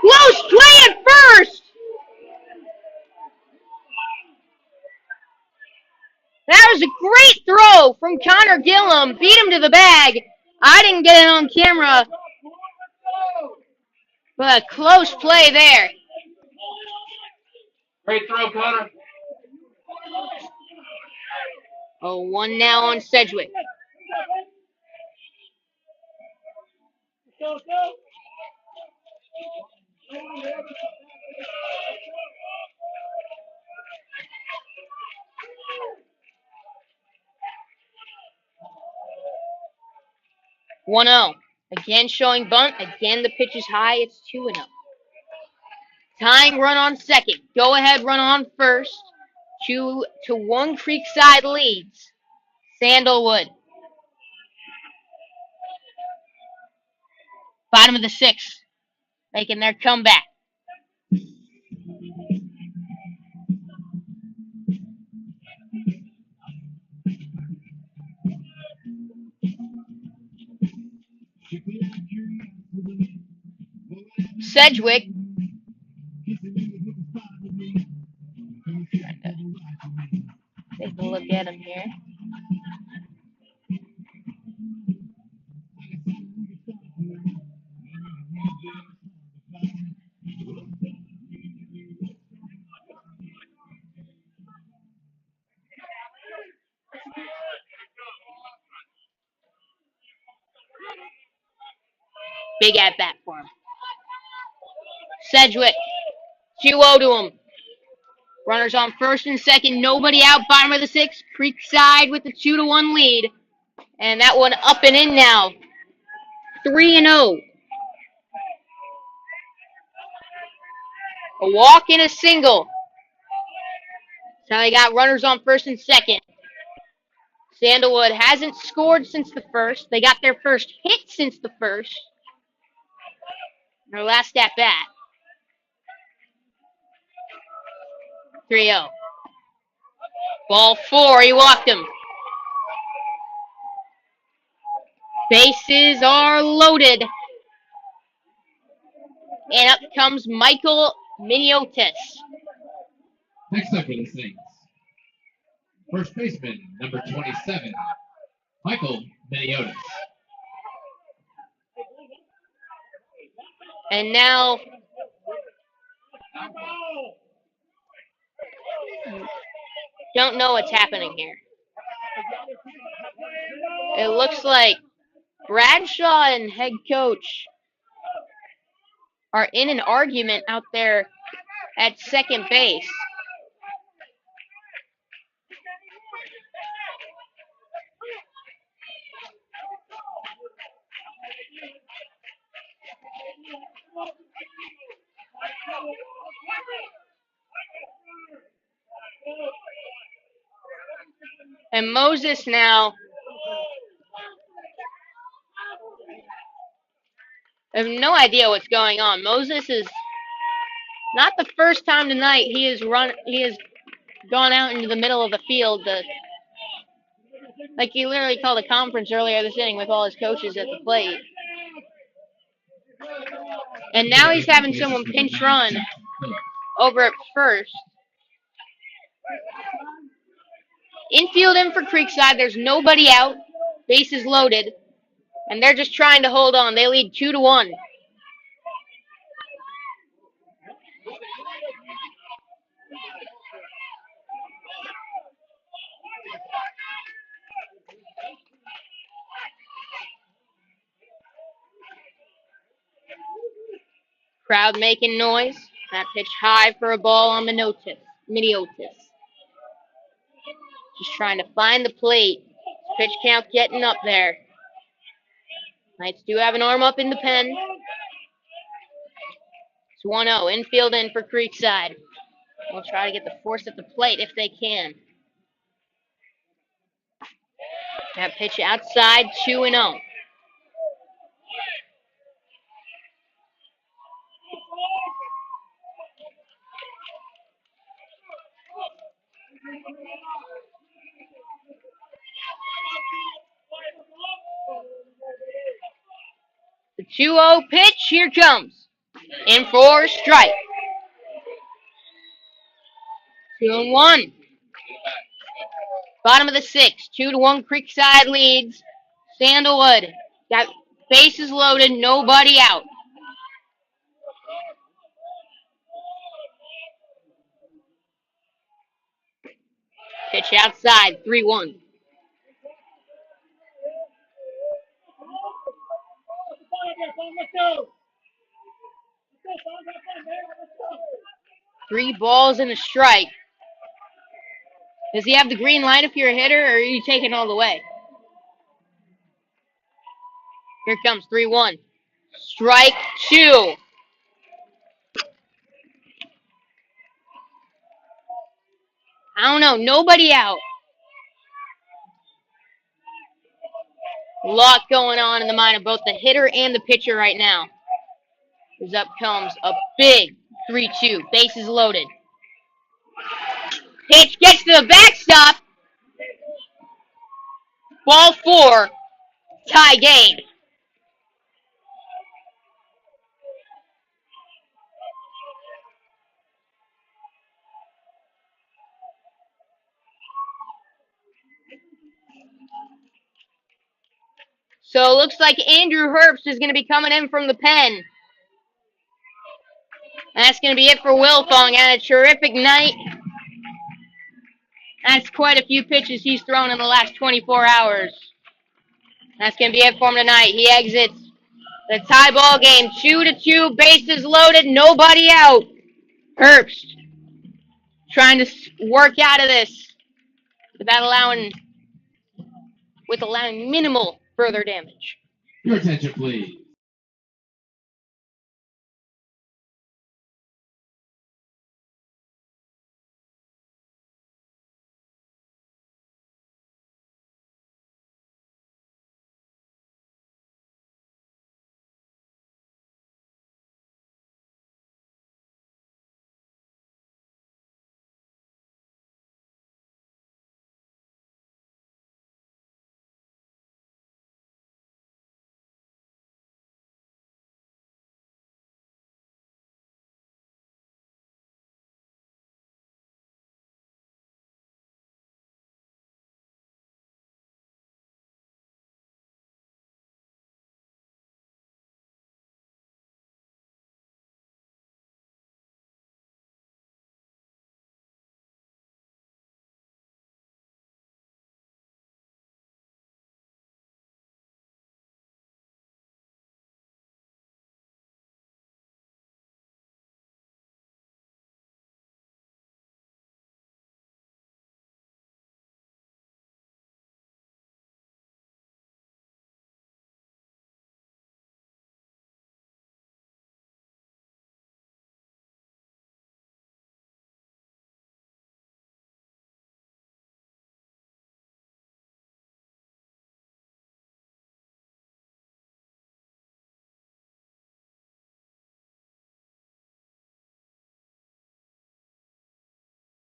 Close play at first! That was a great throw from Connor Gillum. Beat him to the bag. I didn't get it on camera, but a close play there. Great throw, Connor. 0-1 now on Sedgwick. One 0. Again showing bunt. Again the pitch is high. It's 2-0. Tying run on second. Go ahead run on first. 2-1 Creekside leads. Sandalwood. Bottom of the 6th. Making their comeback. Sedgwick. Take a look at him here. Big at bat for him. Sedgwick. 2-0 to him. Runners on first and second. Nobody out. Bottom of the 6th. Creekside with the 2-1 lead. And that one up and in now. 3-0. A walk and a single. So they got runners on first and second. Sandalwood hasn't scored since the first. They got their first hit since the first. Their last at bat. 3-0. Ball 4. He walked him. Bases are loaded. And up comes Michael Miniotis. Next up for the Saints. First baseman, number 27, Michael Miniotis. And now don't know what's happening here. It looks like Bradshaw and head coach are in an argument out there at second base. And Moses now, I have no idea what's going on. Moses is not the first time tonight he has gone out into the middle of the field like he literally called a conference earlier this inning with all his coaches at the plate. And now he's having someone pinch run over at first. Infield in for Creekside. There's nobody out. Bases loaded. And they're just trying to hold on. They lead 2-1. Crowd making noise. That pitch high for a ball on Miniotis. Just trying to find the plate. Pitch count getting up there. Knights do have an arm up in the pen. It's 1-0. Infield in for Creekside. We'll try to get the force at the plate if they can. That pitch outside, 2-0. The 2-0 pitch, here comes. In for a strike. 2-1. Bottom of the sixth, 2-1 Creekside leads. Sandalwood got bases loaded, nobody out. Pitch outside, 3-1. Three balls and a strike. Does he have the green light if you're a hitter, or are you taking all the way? Here comes 3-1. Strike 2. I don't know. Nobody out. A lot going on in the mind of both the hitter and the pitcher right now. As up comes a big 3-2. Bases loaded. Pitch gets to the backstop. Ball 4. Tie game. So it looks like Andrew Herbst is going to be coming in from the pen. That's going to be it for Wilfong. Had a terrific night. That's quite a few pitches he's thrown in the last 24 hours. That's going to be it for him tonight. He exits the tie ball game. 2-2, bases loaded, nobody out. Herbst trying to work out of this without allowing minimal further damage. Your attention, please.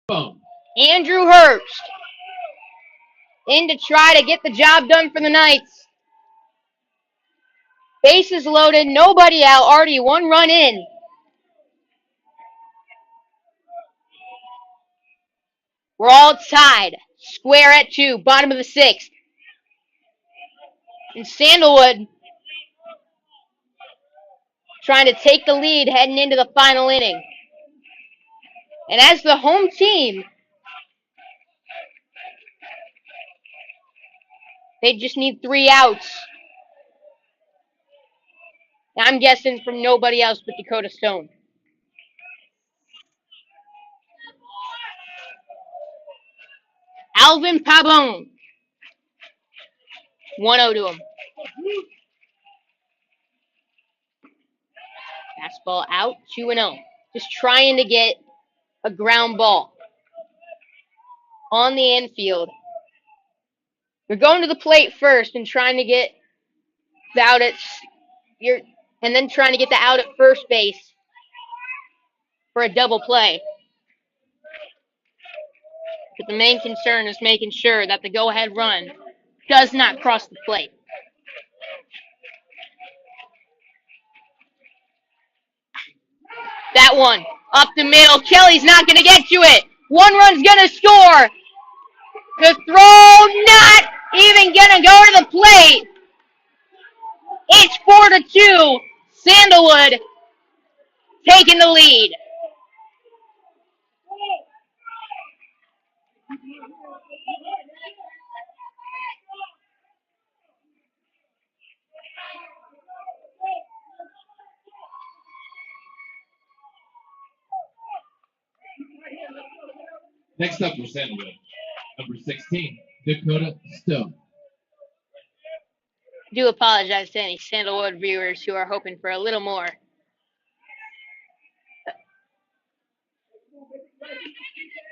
Boom. Andrew Herbst in to try to get the job done for the Knights. Bases loaded, nobody out, already 1 run in. We're all tied. Square at 2, bottom of the 6th. And Sandalwood trying to take the lead heading into the final inning. And as the home team, they just need 3 outs. I'm guessing from nobody else but Dakota Stone. Alvin Pabon. 1-0 to him. Fastball out, 2-0. Just trying to get a ground ball on the infield. You're going to the plate first and trying to get the out at and then trying to get the out at first base for a double play. But the main concern is making sure that the go-ahead run does not cross the plate. That one, up the middle. Kelly's not going to get to it. One run's going to score. The throw not even going to go to the plate. It's 4-2. Sandalwood taking the lead. Next up for Sandalwood, number 16, Dakota Stone. I do apologize to any Sandalwood viewers who are hoping for a little more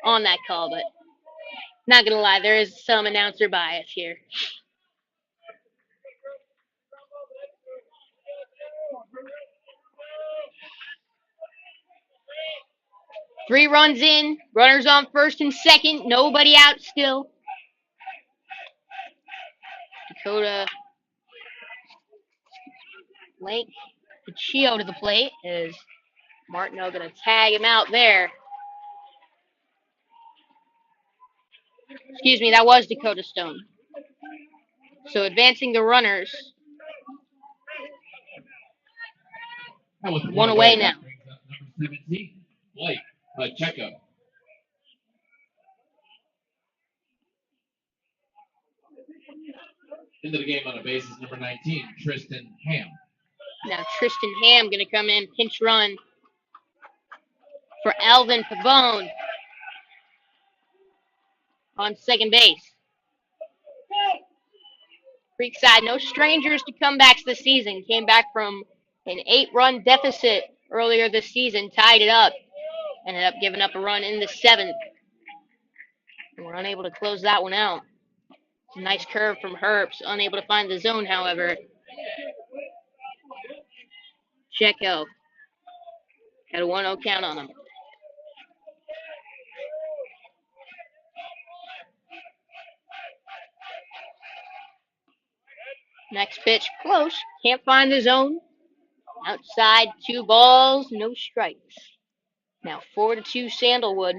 on that call, but not going to lie, there is some announcer bias here. Three runs in, runners on first and second, nobody out still. Dakota Lake Pachio to the plate. Is Martineau going to tag him out there? Excuse me, that was Dakota Stone. So advancing the runners. One away now. Number 17, Blake Pacheco. Into the game on a basis, number 19, Tristan Ham. Now Tristan Ham going to come in, pinch run for Alvin Pavone on second base. Creekside, no strangers to comebacks this season. Came back from an 8-run deficit earlier this season, tied it up, ended up giving up a run in the 7th. And we're unable to close that one out. It's a nice curve from Herbst, unable to find the zone, however. Checo had a 1-0 count on him. Next pitch, close. Can't find the zone. Outside, 2 balls, no strikes. Now 4-2 Sandalwood.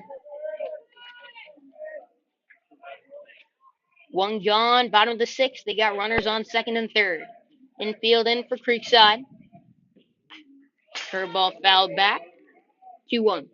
One gone, bottom of the 6th. They got runners on second and third. Infield in for Creekside. Curveball fouled back. 2-1.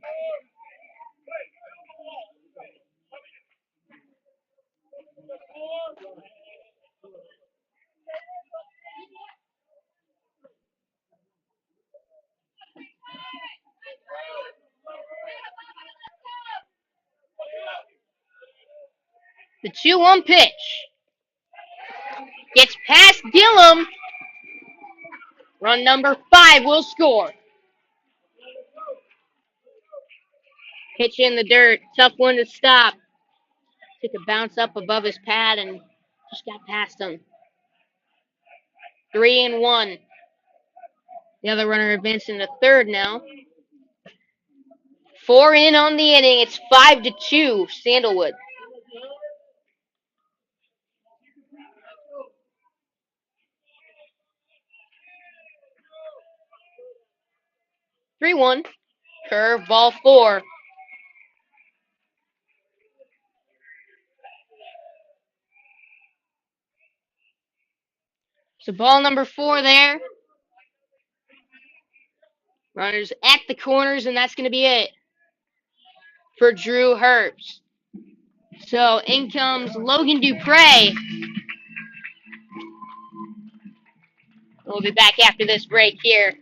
The 2-1 pitch. Gets past Gillum. Run number 5 will score. Pitch in the dirt. Tough one to stop. Took a bounce up above his pad and just got past him. 3-1. The other runner advancing to third now. 4 in on the inning. It's 5-2 Sandalwood. Three-one. Curve, ball 4. So ball number 4 there. Runners at the corners, and that's going to be it for Drew Herbst. So in comes Logan Dupre. We'll be back after this break here.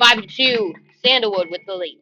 5-2, Sandalwood with the lead.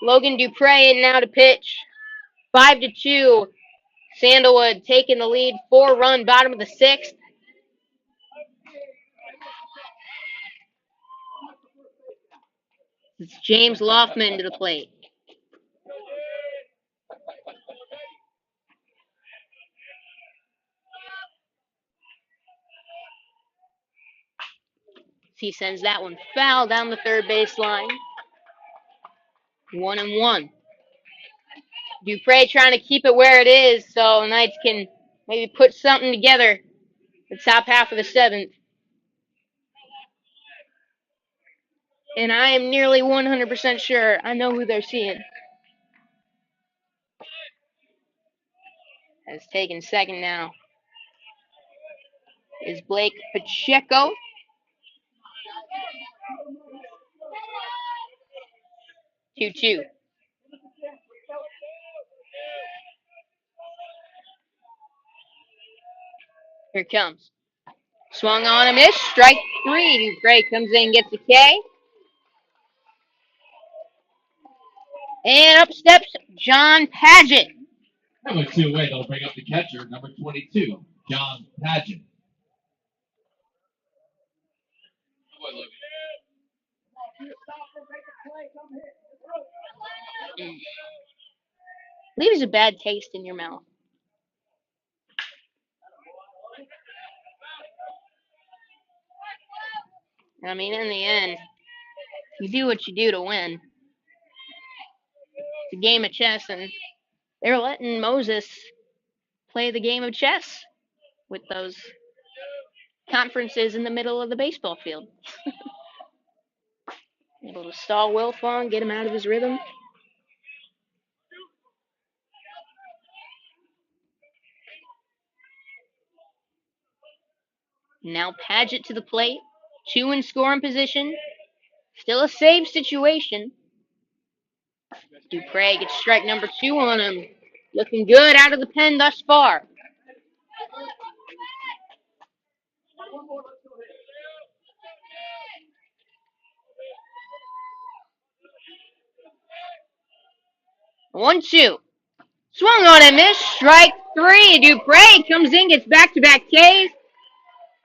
Logan Dupre in now to pitch. 5-2. Sandalwood taking the lead. 4-run bottom of the 6th. It's James Loftman to the plate. He sends that one foul down the third baseline. 1-1. Dupre trying to keep it where it is so the Knights can maybe put something together the top half of the 7th. And I am nearly 100% sure I know who they're seeing. Has taken second now is Blake Pacheco. 2-2. Here comes. Swung on a miss. Strike 3. Dupre comes in, gets a K. And up steps John Padgett. That went 2 away. They'll bring up the catcher, number 22, John Padgett. Leaves a bad taste in your mouth. I mean, in the end, you do what you do to win. It's a game of chess, and they're letting Moses play the game of chess with those conferences in the middle of the baseball field. Able to stall Wilfong, get him out of his rhythm. Now Padgett to the plate. 2 in scoring position. Still a save situation. Dupre gets strike number 2 on him. Looking good out of the pen thus far. One, 2. Swung on and missed. Strike 3. Dupre comes in, gets back-to-back Ks.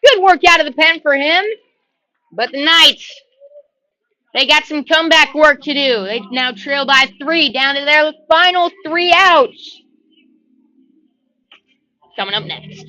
Good work out of the pen for him. But the Knights, they got some comeback work to do. They now trail by 3, down to their final 3 outs. Coming up next.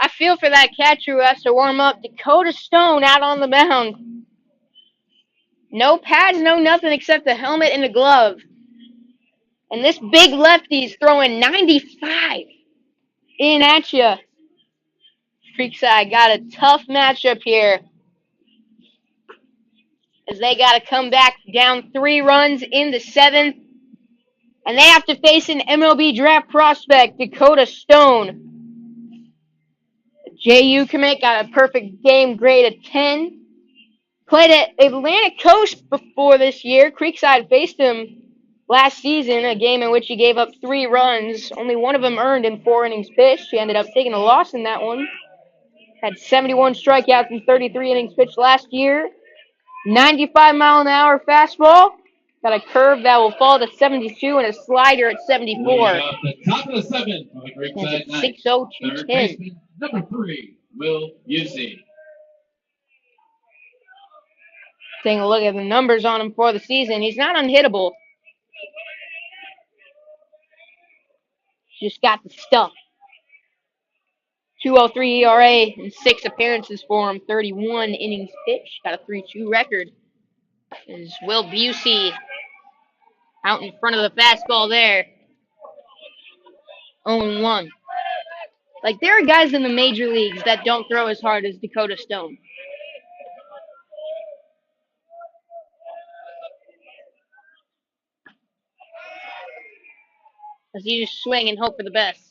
I feel for that catcher who has to warm up. Dakota Stone out on the mound. No pads, no nothing except the helmet and the glove. And this big lefty's throwing 95 in at you. Creekside got a tough matchup here as they got to come back down 3 runs in the 7th. And they have to face an MLB draft prospect, Dakota Stone. JU commit got a perfect game grade of 10. Played at Atlantic Coast before this year. Creekside faced him last season, a game in which he gave up 3 runs. Only one of them earned in 4 innings pitched. He ended up taking a loss in that one. Had 71 strikeouts in 33 innings pitched last year. 95-mile-an-hour fastball. Got a curve that will fall to 72 and a slider at 74. The top of the seventh on the Creekside night. 6-0, 210. Third baseman, number 3, Will Busey. Taking a look at the numbers on him for the season. He's not unhittable. Just got the stuff. 2.03 ERA and 6 appearances for him. 31 innings pitched. Got a 3.2 record. Is Will Busey out in front of the fastball there. 0-1. Like, there are guys in the major leagues that don't throw as hard as Dakota Stone. As you just swing and hope for the best.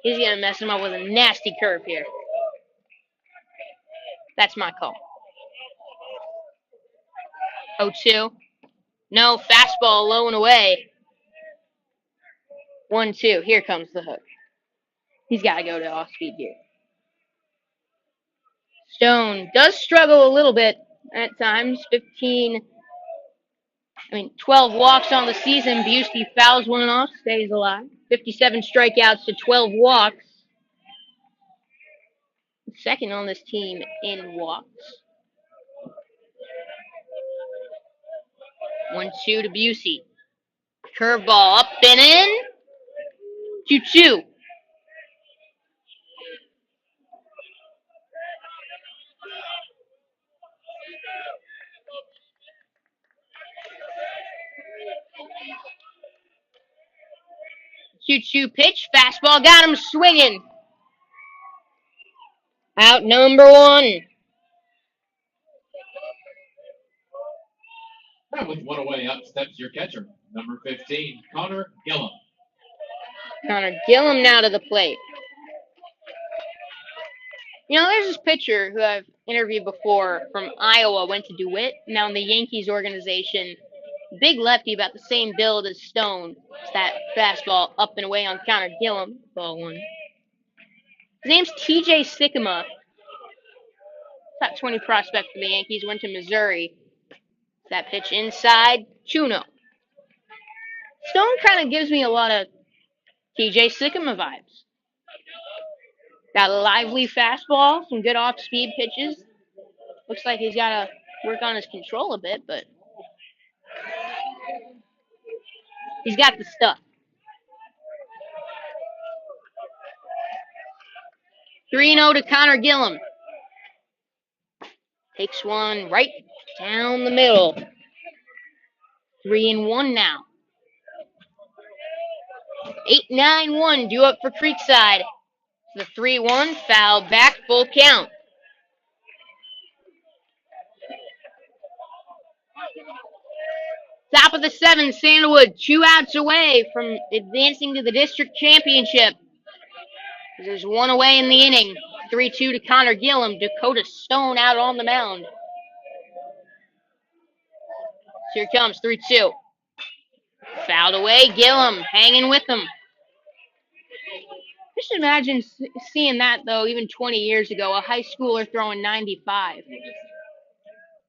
He's going to mess him up with a nasty curve here. That's my call. 0-2. No, fastball low and away. 1-2. Here comes the hook. He's got to go to off speed here. Stone does struggle a little bit at times. 12 walks on the season. Busey fouls one off, stays alive. 57 strikeouts to 12 walks. Second on this team in walks. 1-2 to Busey. Curveball up and in. 2-2. Pitch, fastball got him swinging. Out number 1. Now with 1 away, up steps your catcher, number 15, Connor Gillum. Connor Gillum now to the plate. You know, there's this pitcher who I've interviewed before from Iowa, went to DeWitt, now in the Yankees organization. Big lefty, about the same build as Stone. It's that fastball up and away on Connor Gillum. Ball 1. His name's TJ Sycamore. Top 20 prospect for the Yankees. Went to Missouri. That pitch inside. 2-0. Stone kind of gives me a lot of TJ Sycamore vibes. Got a lively fastball, some good off-speed pitches. Looks like he's got to work on his control a bit, but he's got the stuff. 3-0 to Connor Gillum. Takes one right down the middle. 3-1 now. 8-9-1 due up for Creekside. The 3-1 foul back, full count. Top of the 7th, Sandalwood 2 outs away from advancing to the district championship. There's 1 away in the inning. 3-2 to Connor Gillum. Dakota Stone out on the mound. Here comes 3-2. Fouled away. Gillum hanging with him. Just imagine seeing that, though, even 20 years ago, a high schooler throwing 95.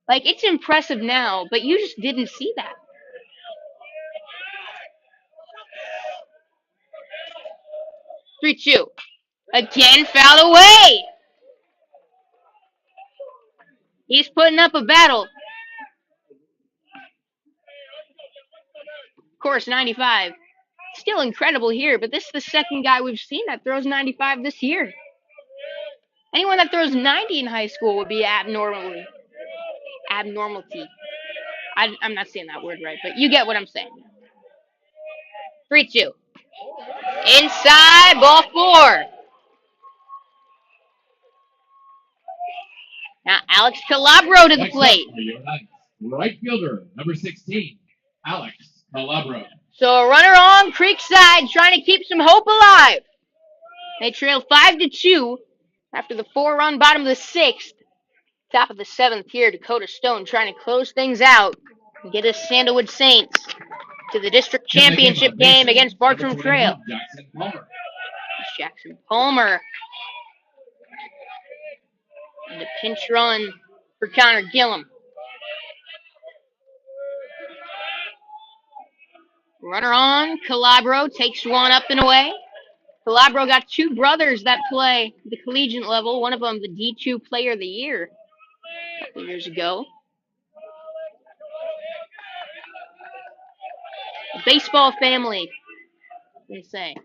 Like, it's impressive now, but you just didn't see that. 3-2. Again, fouled away. He's putting up a battle. Of course, 95. Still incredible here, but this is the second guy we've seen that throws 95 this year. Anyone that throws 90 in high school would be abnormality. I'm not saying that word right, but you get what I'm saying. 3-2. Inside, ball 4. Now Alex Calabro to the plate. Right fielder, number 16, Alex Calabro. So a runner on Creekside trying to keep some hope alive. They trail 5-2 after the 4-run bottom of the 6th. Top of the 7th here, Dakota Stone trying to close things out and get us Sandalwood Saints to the district championship game against Bartram Trail. Jackson Palmer. And a pinch run for Connor Gillum. Runner on. Calabro takes one up and away. Calabro got two brothers that play the collegiate level. One of them the D2 Player of the Year a couple years ago. A baseball family, they say.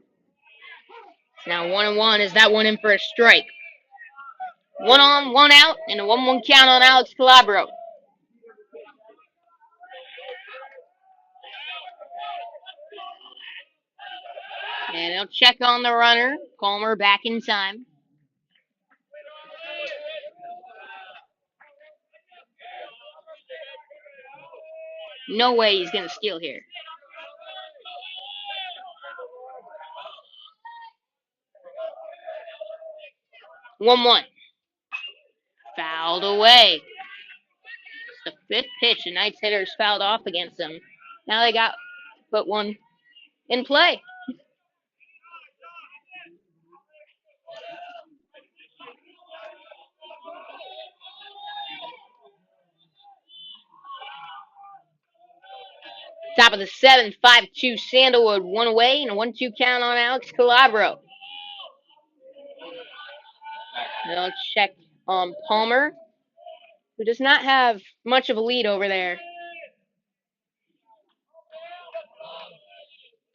It's now 1-1. Is that one in for a strike? 1 on, 1 out, and a 1-1 count on Alex Calabro. And they'll check on the runner. Palmer back in time. No way he's going to steal here. One. Fouled away. It's the fifth pitch. The Knights hitters fouled off against them. Now they got to put one in play. Top of the seventh, 5-2 Sandalwood, one away, and a 1-2 count on Alex Calabro. They'll check on Palmer, who does not have much of a lead over there.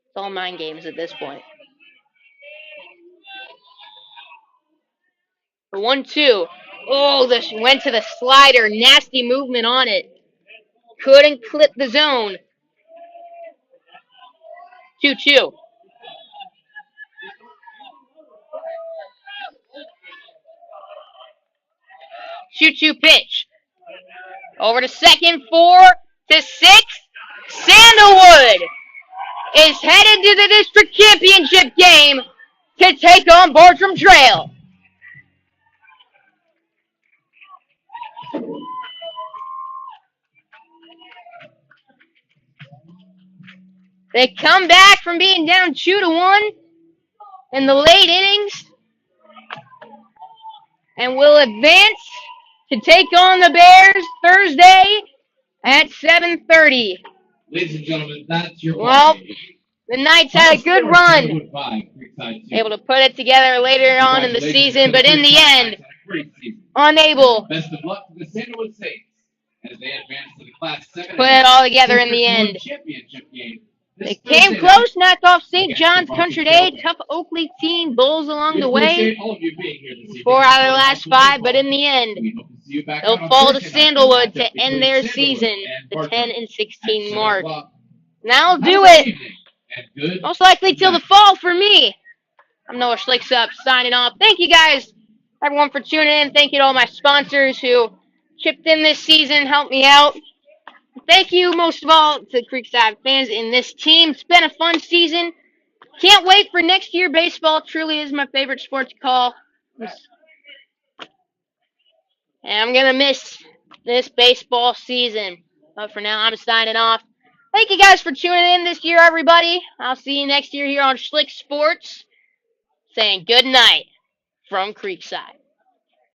It's all 9 games at this point. The 1-2. Oh, this went to the slider. Nasty movement on it. Couldn't clip the zone. 2-2. Shoot pitch. Over to second, 4-6. Sandalwood is headed to the district championship game to take on Bartram Trail. They come back from being down 2-1 in the late innings and will advance to take on the Bears Thursday at 7:30. Ladies and gentlemen, that's your Well, the Knights had a good run, able to put it together later on in the season, but in the end, unable Best of luck to the Sandalwood Saints as they advance to the Class 7. put it all together in the end. Championship game. They came close, knocked off St. John's Country Day, tough Oakley team, Bulls along the way. 4 out of their last 5, but in the end, they'll fall to Sandalwood to end their season, the 10-16 mark. And that'll do it, most likely till the fall for me. I'm Noah Schlicksup signing off. Thank you guys, everyone, for tuning in. Thank you to all my sponsors who chipped in this season, helped me out. Thank you most of all to Creekside fans in this team. It's been a fun season. Can't wait for next year. Baseball truly is my favorite sport to call. And I'm going to miss this baseball season. But for now, I'm signing off. Thank you guys for tuning in this year, everybody. I'll see you next year here on Schlick Sports. Saying good night from Creekside.